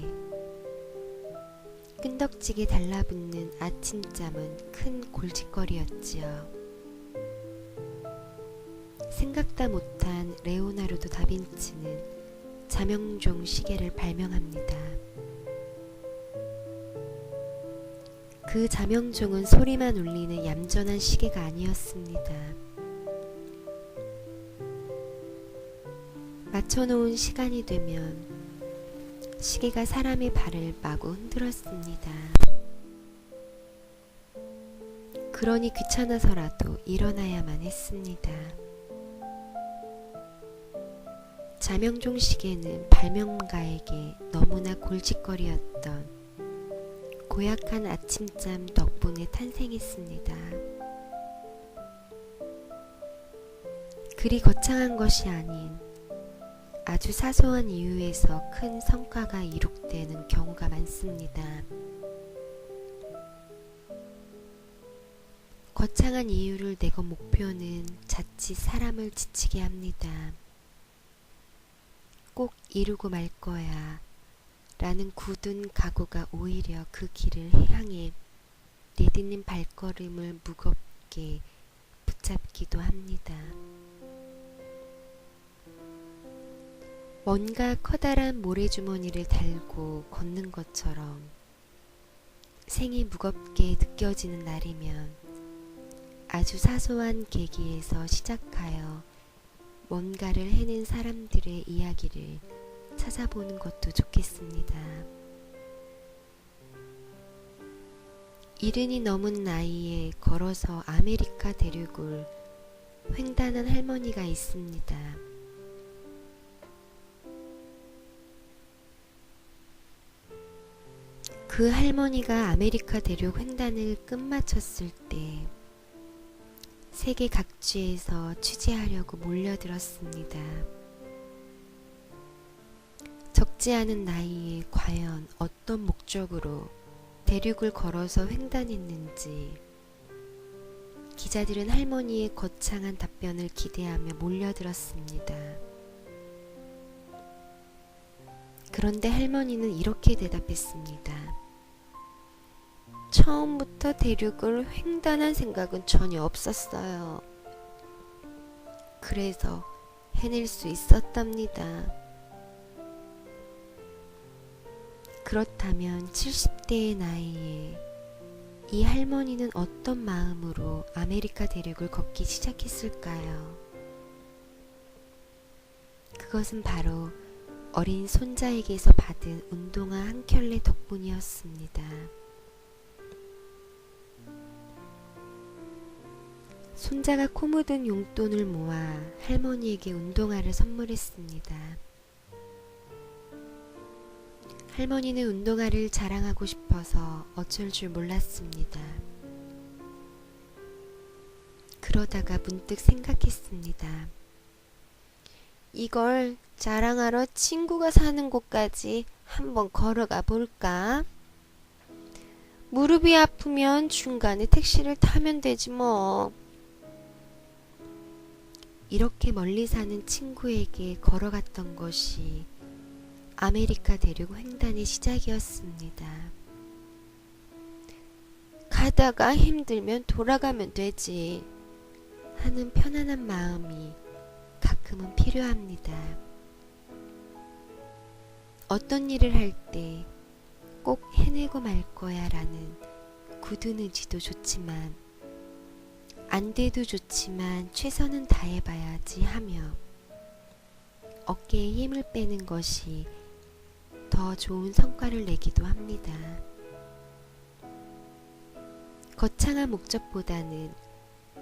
끈덕지게 달라붙는 아침잠은 큰 골칫거리였지요. 생각다 못한 레오나르도 다빈치는 자명종 시계를 발명합니다. 그 자명종은 소리만 울리는 얌전한 시계가 아니었습니다. 맞춰놓은 시간이 되면 시계가 사람의 발을 마구 흔들었습니다. 그러니 귀찮아서라도 일어나야만 했습니다. 자명종 시계는 발명가에게 너무나 골칫거리였던 고약한 아침잠 덕분에 탄생했습니다. 그리 거창한 것이 아닌 아주 사소한 이유에서 큰 성과가 이룩되는 경우가 많습니다. 거창한 이유를 내고 목표는 자칫 사람을 지치게 합니다. 꼭 이루고 말 거야 라는 굳은 각오가 오히려 그 길을 향해 내딛는 발걸음을 무겁게 붙잡기도 합니다. 뭔가 커다란 모래주머니를 달고 걷는 것처럼 생이 무겁게 느껴지는 날이면 아주 사소한 계기에서 시작하여 뭔가를 해낸 사람들의 이야기를 찾아보는 것도 좋겠습니다. 이른이 넘은 나이에 걸어서 아메리카 대륙을 횡단한 할머니가 있습니다. 그 할머니가 아메리카 대륙 횡단을 끝마쳤을 때 세계 각지에서 취재하려고 몰려들었습니다. 적지 않은 나이에 과연 어떤 목적으로 대륙을 걸어서 횡단했는지 기자들은 할머니의 거창한 답변을 기대하며 몰려들었습니다. 그런데 할머니는 이렇게 대답했습니다. 처음부터 대륙을 횡단한 생각은 전혀 없었어요. 그래서 해낼 수 있었답니다. 그렇다면 70대의 나이에 이 할머니는 어떤 마음으로 아메리카 대륙을 걷기 시작했을까요? 그것은 바로 어린 손자에게서 받은 운동화 한 켤레 덕분이었습니다. 손자가 코 묻은 용돈을 모아 할머니에게 운동화를 선물했습니다. 할머니는 운동화를 자랑하고 싶어서 어쩔 줄 몰랐습니다. 그러다가 문득 생각했습니다. 이걸 자랑하러 친구가 사는 곳까지 한번 걸어가 볼까? 무릎이 아프면 중간에 택시를 타면 되지 뭐. 이렇게 멀리 사는 친구에게 걸어갔던 것이 아메리카 대륙 횡단의 시작이었습니다. 가다가 힘들면 돌아가면 되지. 하는 편안한 마음이 가끔은 필요합니다. 어떤 일을 할 때 꼭 해내고 말 거야 라는 굳은 의지도 좋지만, 안 돼도 좋지만 최선은 다해봐야지 하며 어깨에 힘을 빼는 것이 더 좋은 성과를 내기도 합니다. 거창한 목적보다는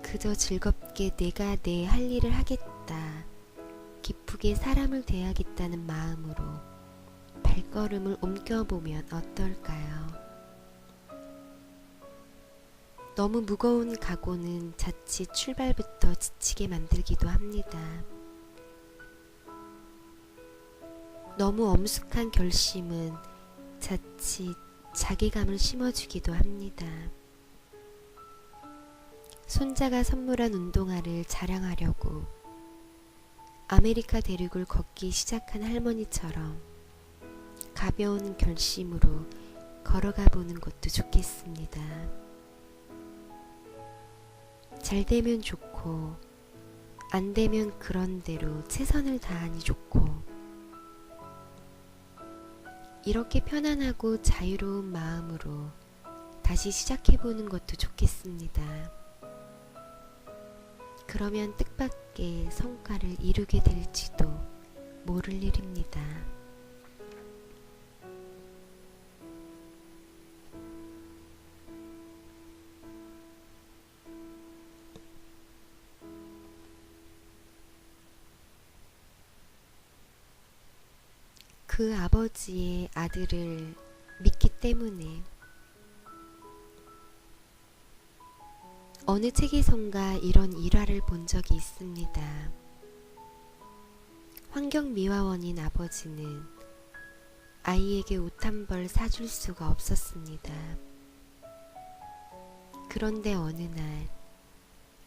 그저 즐겁게 내가 내 할 일을 하겠다, 기쁘게 사람을 대하겠다는 마음으로 발걸음을 옮겨보면 어떨까요? 너무 무거운 각오는 자칫 출발부터 지치게 만들기도 합니다. 너무 엄숙한 결심은 자칫 자괴감을 심어주기도 합니다. 손자가 선물한 운동화를 자랑하려고 아메리카 대륙을 걷기 시작한 할머니처럼 가벼운 결심으로 걸어가 보는 것도 좋겠습니다. 잘 되면 좋고, 안 되면 그런 대로 최선을 다하니 좋고, 이렇게 편안하고 자유로운 마음으로 다시 시작해보는 것도 좋겠습니다. 그러면 뜻밖의 성과를 이루게 될지도 모를 일입니다. 그 아버지의 아들을 믿기 때문에 어느 책에선가 이런 일화를 본 적이 있습니다. 환경미화원인 아버지는 아이에게 옷 한 벌 사줄 수가 없었습니다. 그런데 어느 날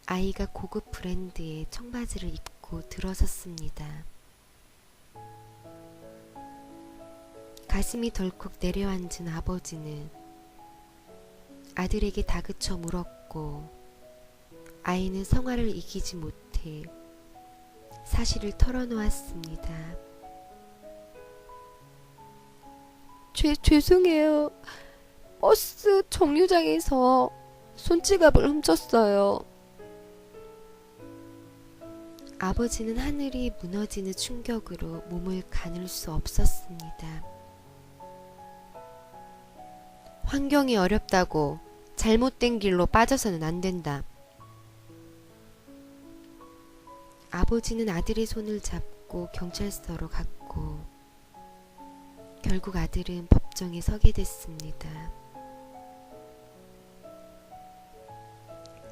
아이가 고급 브랜드의 청바지를 입고 들어섰습니다. 가슴이 덜컥 내려앉은 아버지는 아들에게 다그쳐 물었고, 아이는 성화를 이기지 못해 사실을 털어놓았습니다. 죄송해요. 버스 정류장에서 손지갑을 훔쳤어요. 아버지는 하늘이 무너지는 충격으로 몸을 가눌 수 없었습니다. 환경이 어렵다고 잘못된 길로 빠져서는 안 된다. 아버지는 아들의 손을 잡고 경찰서로 갔고, 결국 아들은 법정에 서게 됐습니다.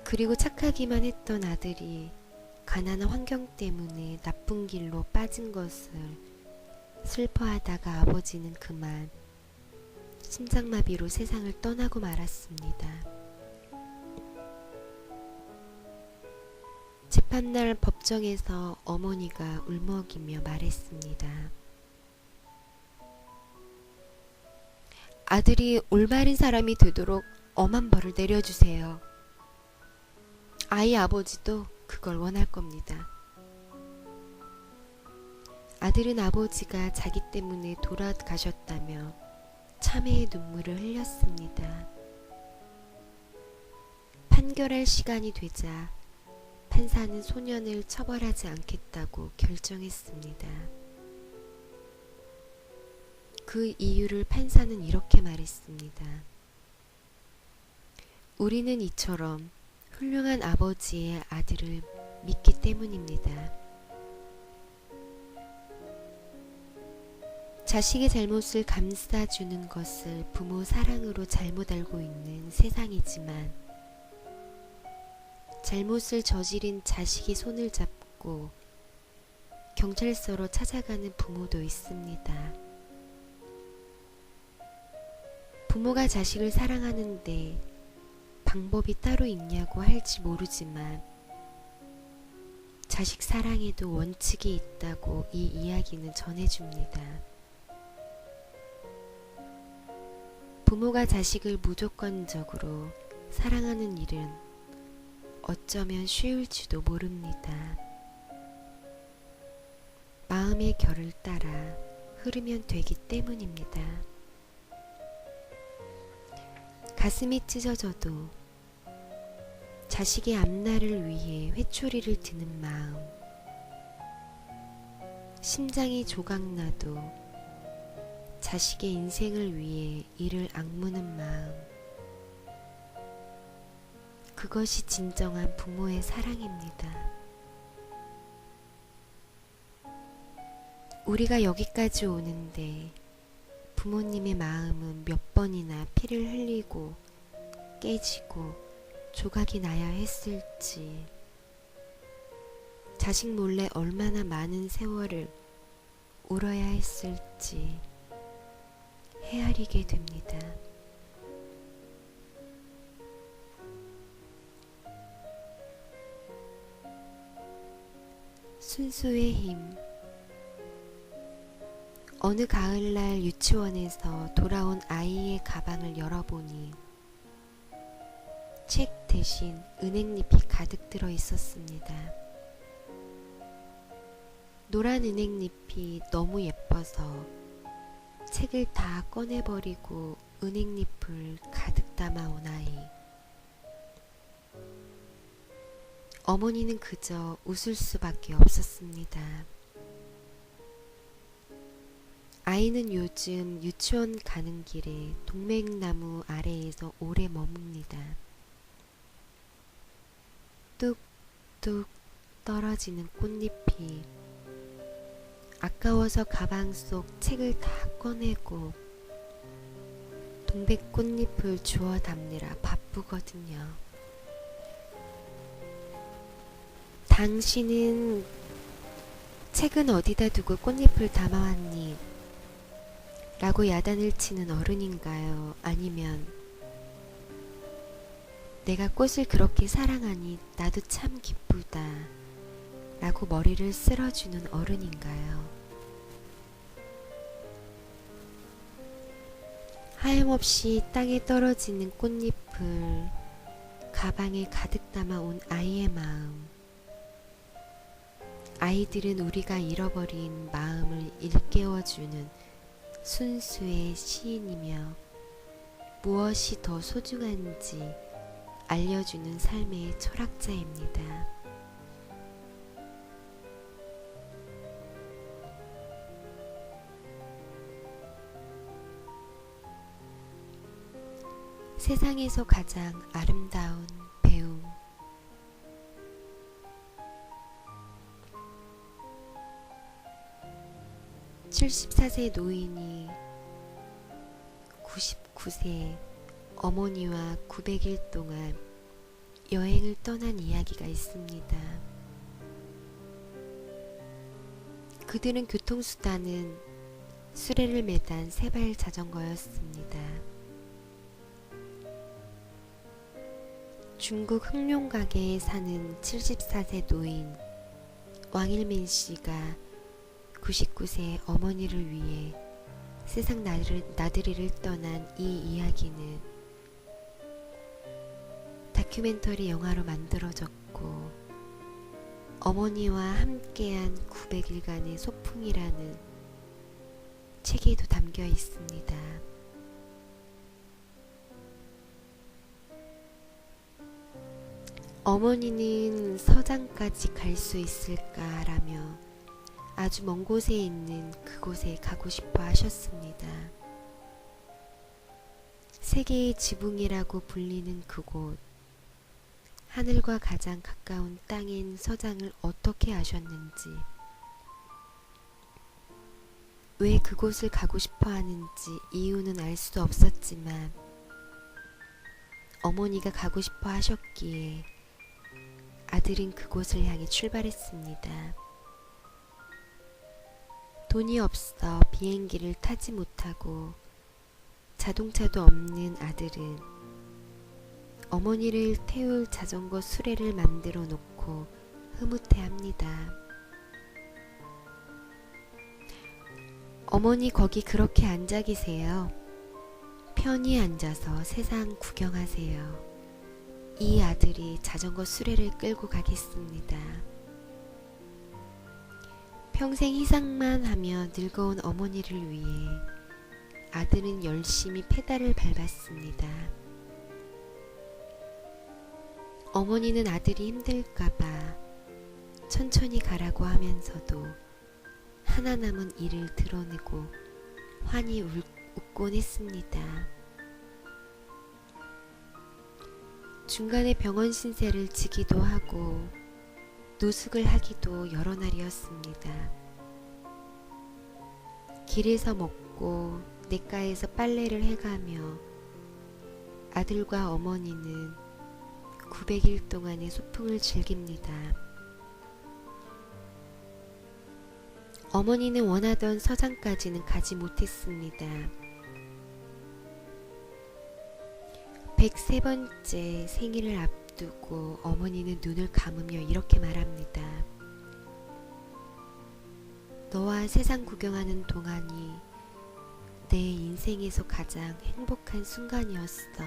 그리고 착하기만 했던 아들이 가난한 환경 때문에 나쁜 길로 빠진 것을 슬퍼하다가 아버지는 그만 심장마비로 세상을 떠나고 말았습니다. 재판날 법정에서 어머니가 울먹이며 말했습니다. 아들이 올바른 사람이 되도록 엄한 벌을 내려주세요. 아이 아버지도 그걸 원할 겁니다. 아들은 아버지가 자기 때문에 돌아가셨다며 참회의 눈물을 흘렸습니다. 판결할 시간이 되자 판사는 소년을 처벌하지 않겠다고 결정했습니다. 그 이유를 판사는 이렇게 말했습니다. 우리는 이처럼 훌륭한 아버지의 아들을 믿기 때문입니다. 자식의 잘못을 감싸주는 것을 부모 사랑으로 잘못 알고 있는 세상이지만, 잘못을 저지른 자식의 손을 잡고 경찰서로 찾아가는 부모도 있습니다. 부모가 자식을 사랑하는데 방법이 따로 있냐고 할지 모르지만, 자식 사랑에도 원칙이 있다고 이 이야기는 전해줍니다. 부모가 자식을 무조건적으로 사랑하는 일은 어쩌면 쉬울지도 모릅니다. 마음의 결을 따라 흐르면 되기 때문입니다. 가슴이 찢어져도 자식의 앞날을 위해 회초리를 드는 마음, 심장이 조각나도 자식의 인생을 위해 이를 악무는 마음, 그것이 진정한 부모의 사랑입니다. 우리가 여기까지 오는데 부모님의 마음은 몇 번이나 피를 흘리고 깨지고 조각이 나야 했을지, 자식 몰래 얼마나 많은 세월을 울어야 했을지 헤아리게 됩니다. 순수의 힘. 어느 가을날 유치원에서 돌아온 아이의 가방을 열어보니 책 대신 은행잎이 가득 들어 있었습니다. 노란 은행잎이 너무 예뻐서 책을 다 꺼내버리고 은행잎을 가득 담아온 아이. 어머니는 그저 웃을 수밖에 없었습니다. 아이는 요즘 유치원 가는 길에 동맥나무 아래에서 오래 머뭅니다. 뚝뚝 떨어지는 꽃잎이 아까워서 가방 속 책을 다 꺼내고 동백꽃잎을 주워 담느라 바쁘거든요. 당신은 책은 어디다 두고 꽃잎을 담아왔니? 라고 야단을 치는 어른인가요? 아니면 내가 꽃을 그렇게 사랑하니 나도 참 기쁘다 라고 머리를 쓸어주는 어른인가요? 하염없이 땅에 떨어지는 꽃잎을 가방에 가득 담아온 아이의 마음. 아이들은 우리가 잃어버린 마음을 일깨워주는 순수의 시인이며 무엇이 더 소중한지 알려주는 삶의 철학자입니다. 세상에서 가장 아름다운 배움. (74세) 노인이 99세 어머니와 900일 동안 여행을 떠난 이야기가 있습니다. 그들은 교통수단은 수레를 매단 세발 자전거였습니다. 중국 흑룡가게에 사는 74세 노인 왕일민 씨가 99세 어머니를 위해 세상 나들이를 떠난 이 이야기는 다큐멘터리 영화로 만들어졌고 어머니와 함께한 900일간의 소풍이라는 책에도 담겨 있습니다. 어머니는 서장까지 갈 수 있을까라며 아주 먼 곳에 있는 그곳에 가고 싶어 하셨습니다. 세계의 지붕이라고 불리는 그곳, 하늘과 가장 가까운 땅인 서장을 어떻게 아셨는지, 왜 그곳을 가고 싶어 하는지 이유는 알 수 없었지만 어머니가 가고 싶어 하셨기에 아들은 그곳을 향해 출발했습니다. 돈이 없어 비행기를 타지 못하고 자동차도 없는 아들은 어머니를 태울 자전거 수레를 만들어 놓고 흐뭇해합니다. 어머니 거기 그렇게 앉아 계세요. 편히 앉아서 세상 구경하세요. 이 아들이 자전거 수레를 끌고 가겠습니다. 평생 희생만 하며 늙어온 어머니를 위해 아들은 열심히 페달을 밟았습니다. 어머니는 아들이 힘들까봐 천천히 가라고 하면서도 하나 남은 이를 드러내고 환히 웃곤 했습니다. 중간에 병원 신세를 지기도 하고 노숙을 하기도 여러 날이었습니다. 길에서 먹고 냇가에서 빨래를 해가며 아들과 어머니는 900일 동안의 소풍을 즐깁니다. 어머니는 원하던 서장까지는 가지 못했습니다. 103번째 생일을 앞두고 어머니는 눈을 감으며 이렇게 말합니다. 너와 세상 구경하는 동안이 내 인생에서 가장 행복한 순간이었어.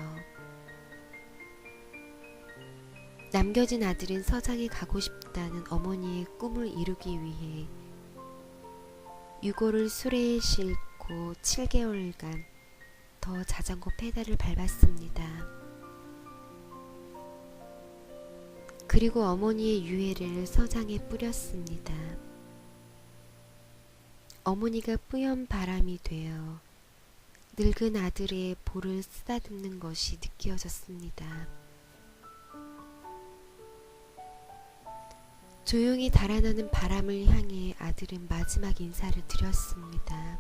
남겨진 아들은 서장에 가고 싶다는 어머니의 꿈을 이루기 위해 유고를 수레에 싣고 7개월간 더 자전거 페달을 밟았습니다. 그리고 어머니의 유해를 서장에 뿌렸습니다. 어머니가 뿌연 바람이 되어 늙은 아들의 볼을 쓰다듬는 것이 느껴졌습니다. 조용히 달아나는 바람을 향해 아들은 마지막 인사를 드렸습니다.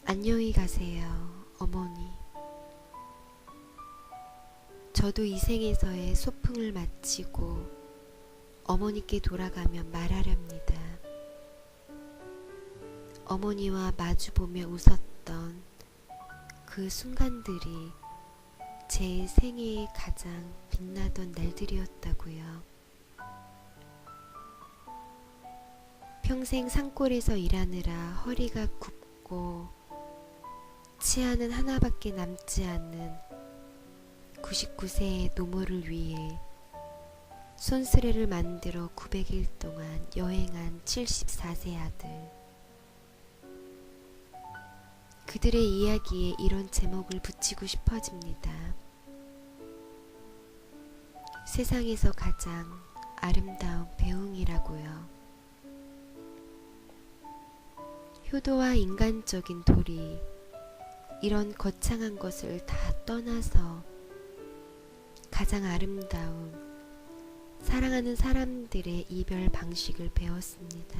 안녕히 가세요, 어머니. 저도 이 생에서의 소풍을 마치고 어머니께 돌아가면 말하렵니다. 어머니와 마주보며 웃었던 그 순간들이 제 생애에 가장 빛나던 날들이었다고요. 평생 산골에서 일하느라 허리가 굽고 치아는 하나밖에 남지 않는 99세의 노모를 위해 손수레를 만들어 900일 동안 여행한 74세 아들. 그들의 이야기에 이런 제목을 붙이고 싶어집니다. 세상에서 가장 아름다운 배웅이라고요. 효도와 인간적인 도리, 이런 거창한 것을 다 떠나서 가장 아름다운 사랑하는 사람들의 이별 방식을 배웠습니다.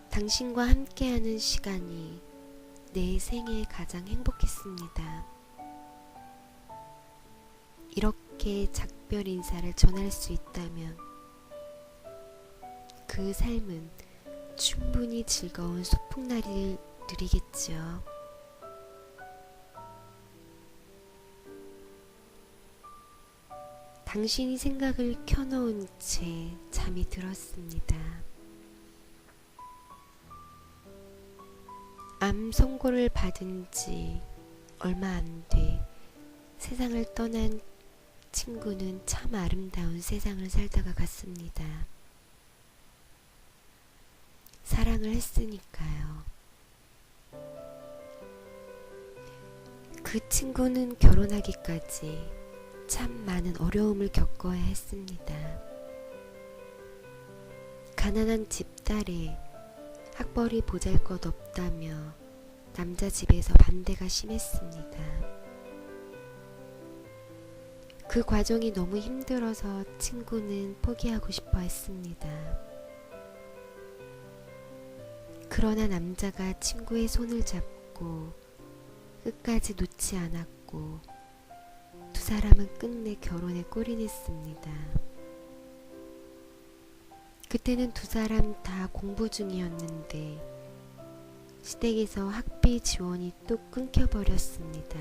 당신과 함께하는 시간이 내 생에 가장 행복했습니다. 이렇게 작별 인사를 전할 수 있다면 그 삶은 충분히 즐거운 소풍날이겠죠. 당신이 생각을 켜놓은 채 잠이 들었습니다. 암 선고를 받은 지 얼마 안 돼 세상을 떠난 친구는 참 아름다운 세상을 살다가 갔습니다. 사랑을 했으니까요. 그 친구는 결혼하기까지 참 많은 어려움을 겪어야 했습니다. 가난한 집딸에 학벌이 보잘것없다며 남자 집에서 반대가 심했습니다. 그 과정이 너무 힘들어서 친구는 포기하고 싶어 했습니다. 그러나 남자가 친구의 손을 잡고 끝까지 놓지 않았고 두 사람은 끝내 결혼에 골인했습니다. 그때는 두 사람 다 공부 중이었는데 시댁에서 학비 지원이 또 끊겨버렸습니다.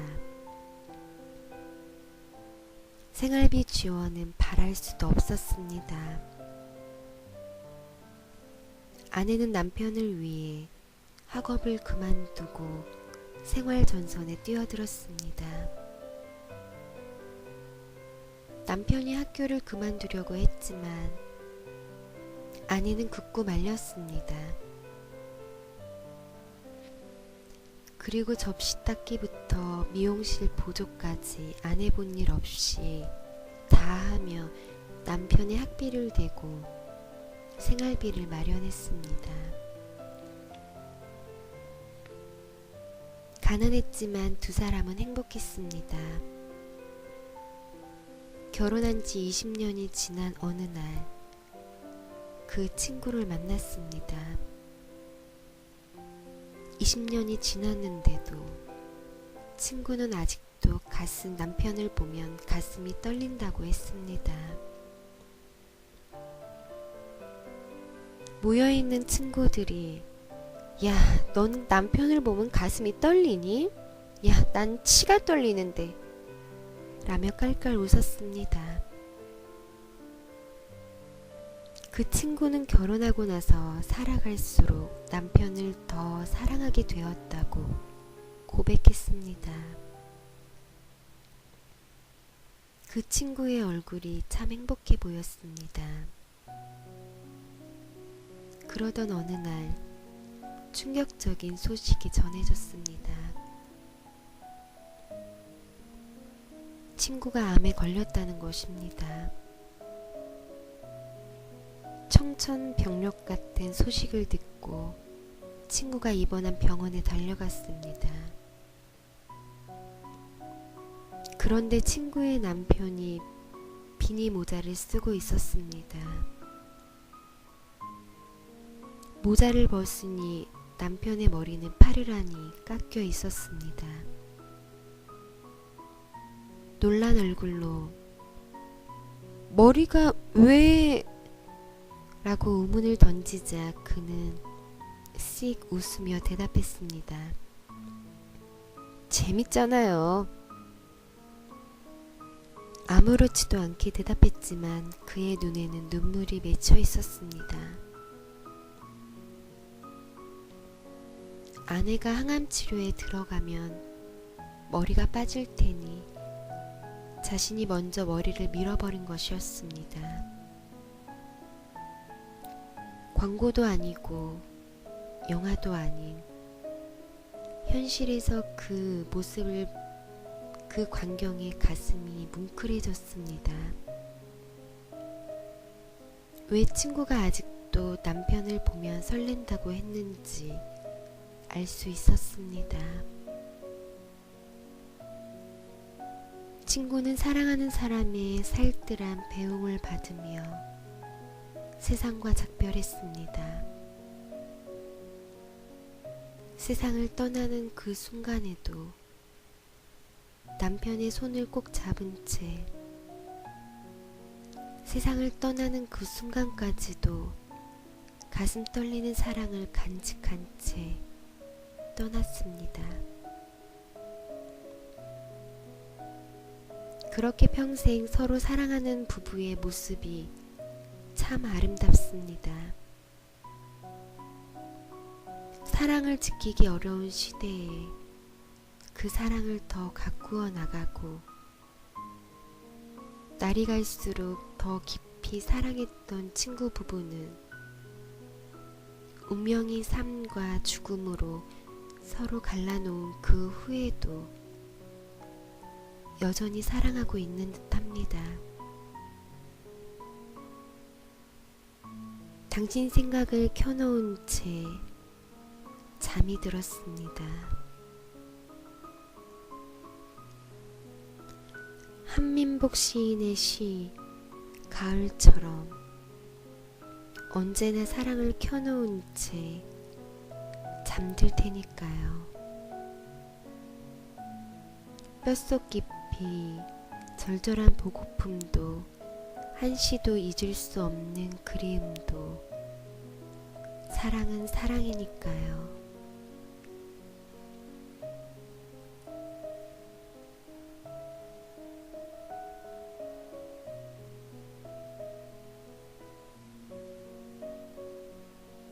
생활비 지원은 바랄 수도 없었습니다. 아내는 남편을 위해 학업을 그만두고 생활 전선에 뛰어들었습니다. 남편이 학교를 그만두려고 했지만 아내는 굳고 말렸습니다. 그리고 접시 닦기부터 미용실 보조까지 안 해본 일 없이 다 하며 남편의 학비를 대고 생활비를 마련했습니다. 가난했지만 두 사람은 행복했습니다. 결혼한 지 20년이 지난 어느 날 그 친구를 만났습니다. 20년이 지났는데도 친구는 아직도 남편을 보면 가슴이 떨린다고 했습니다. 모여있는 친구들이 야, 넌 남편을 보면 가슴이 떨리니? 야, 난 치가 떨리는데 라며 깔깔 웃었습니다. 그 친구는 결혼하고 나서 살아갈수록 남편을 더 사랑하게 되었다고 고백했습니다. 그 친구의 얼굴이 참 행복해 보였습니다. 그러던 어느 날 충격적인 소식이 전해졌습니다. 친구가 암에 걸렸다는 것입니다. 청천벽력 같은 소식을 듣고 친구가 입원한 병원에 달려갔습니다. 그런데 친구의 남편이 비니 모자를 쓰고 있었습니다. 모자를 벗으니 남편의 머리는 파르르니 깎여 있었습니다. 놀란 얼굴로 머리가 왜? 라고 의문을 던지자 그는 씩 웃으며 대답했습니다. 재밌잖아요. 아무렇지도 않게 대답했지만 그의 눈에는 눈물이 맺혀 있었습니다. 아내가 항암 치료에 들어가면 머리가 빠질 테니 자신이 먼저 머리를 밀어버린 것이었습니다. 광고도 아니고 영화도 아닌 현실에서 그 모습을 그 광경에 가슴이 뭉클해졌습니다. 왜 친구가 아직도 남편을 보면 설렌다고 했는지 알 수 있었습니다. 친구는 사랑하는 사람의 살뜰한 배웅을 받으며 세상과 작별했습니다. 세상을 떠나는 그 순간에도 남편의 손을 꼭 잡은 채 세상을 떠나는 그 순간까지도 가슴 떨리는 사랑을 간직한 채 떠났습니다. 그렇게 평생 서로 사랑하는 부부의 모습이 참 아름답습니다. 사랑을 지키기 어려운 시대에 그 사랑을 더 가꾸어 나가고 날이 갈수록 더 깊이 사랑했던 친구 부부는 운명이 삶과 죽음으로 서로 갈라놓은 그 후에도 여전히 사랑하고 있는 듯합니다. 당신 생각을 켜놓은 채 잠이 들었습니다. 한민복 시인의 시 가을처럼 언제나 사랑을 켜놓은 채 잠들 테니까요. 뼛속 깊이 절절한 보고픔도 한시도 잊을 수 없는 그리움도 사랑은 사랑이니까요.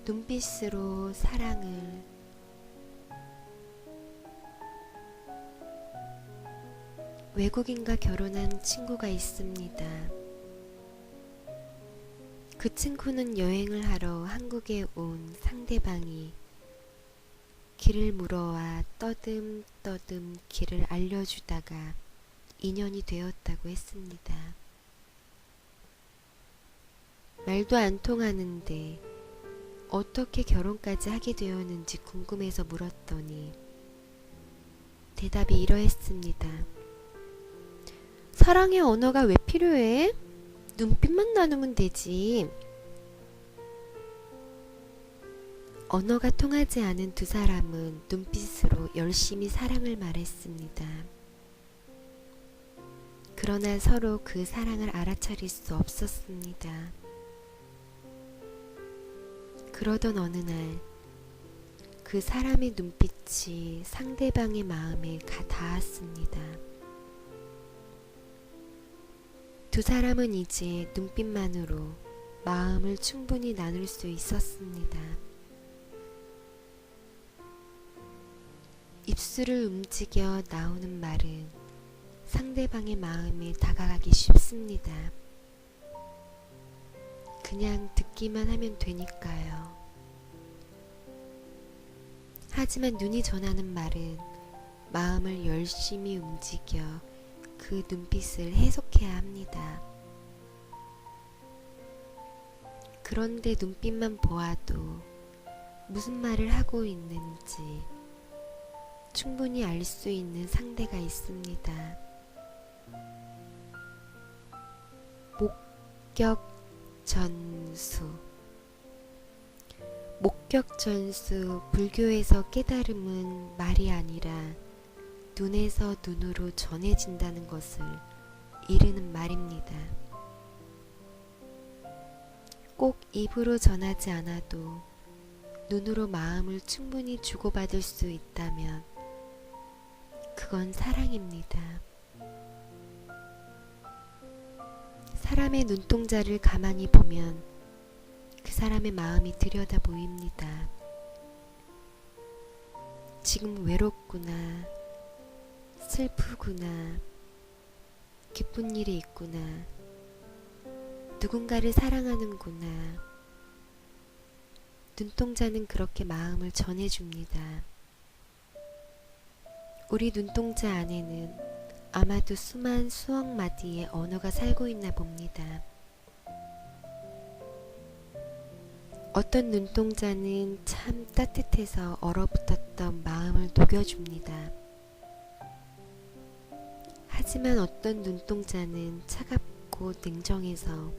눈빛으로 사랑을 외국인과 결혼한 친구가 있습니다. 그 친구는 여행을 하러 한국에 온 상대방이 길을 물어와 떠듬떠듬 길을 알려주다가 인연이 되었다고 했습니다. 말도 안 통하는데 어떻게 결혼까지 하게 되었는지 궁금해서 물었더니 대답이 이러했습니다. 사랑의 언어가 왜 필요해? 눈빛만 나누면 되지. 언어가 통하지 않은 두 사람은 눈빛으로 열심히 사랑을 말했습니다. 그러나 서로 그 사랑을 알아차릴 수 없었습니다. 그러던 어느 날 그 사람의 눈빛이 상대방의 마음에 닿았습니다. 두 사람은 이제 눈빛만으로 마음을 충분히 나눌 수 있었습니다. 입술을 움직여 나오는 말은 상대방의 마음에 다가가기 쉽습니다. 그냥 듣기만 하면 되니까요. 하지만 눈이 전하는 말은 마음을 열심히 움직여 그 눈빛을 해석해야 합니다. 그런데 눈빛만 보아도 무슨 말을 하고 있는지 충분히 알 수 있는 상대가 있습니다. 목격전수. 목격전수, 불교에서 깨달음은 말이 아니라 눈에서 눈으로 전해진다는 것을 이르는 말입니다. 꼭 입으로 전하지 않아도 눈으로 마음을 충분히 주고받을 수 있다면 그건 사랑입니다. 사람의 눈동자를 가만히 보면 그 사람의 마음이 들여다 보입니다. 지금 외롭구나, 슬프구나, 기쁜 일이 있구나, 누군가를 사랑하는구나. 눈동자는 그렇게 마음을 전해줍니다. 우리 눈동자 안에는 아마도 수억 마디의 언어가 살고 있나 봅니다. 어떤 눈동자는 참 따뜻해서 얼어붙었던 마음을 녹여줍니다. 하지만 어떤 눈동자는 차갑고 냉정해서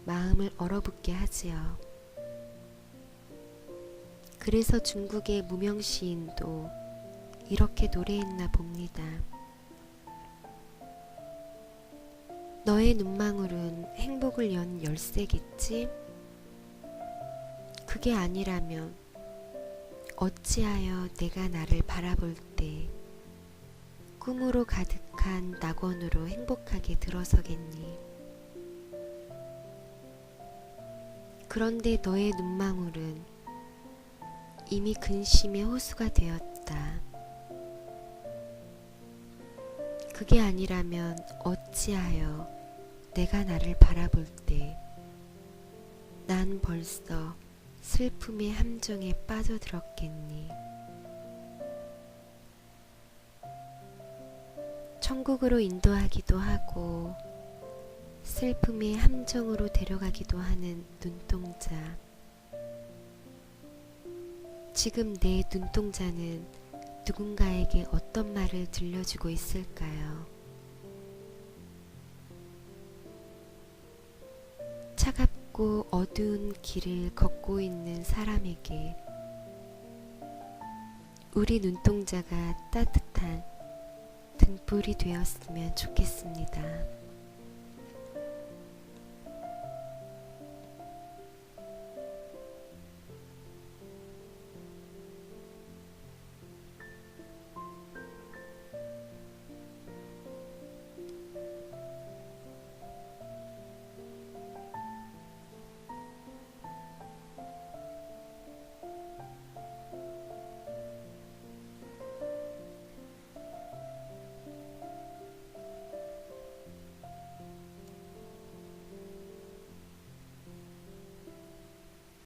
마음을 얼어붙게 하지요. 그래서 중국의 무명 시인도 이렇게 노래했나 봅니다. 너의 눈망울은 행복을 연 열쇠겠지? 그게 아니라면 어찌하여 내가 나를 바라볼 때 꿈으로 가득한 낙원으로 행복하게 들어서겠니? 그런데 너의 눈망울은 이미 근심의 호수가 되었다. 그게 아니라면 어찌하여 내가 나를 바라볼 때 난 벌써 슬픔의 함정에 빠져들었겠니? 천국으로 인도하기도 하고 슬픔의 함정으로 데려가기도 하는 눈동자. 지금 내 눈동자는 누군가에게 어떤 말을 들려주고 있을까요? 차갑고 어두운 길을 걷고 있는 사람에게 우리 눈동자가 따뜻한 등불이 되었으면 좋겠습니다.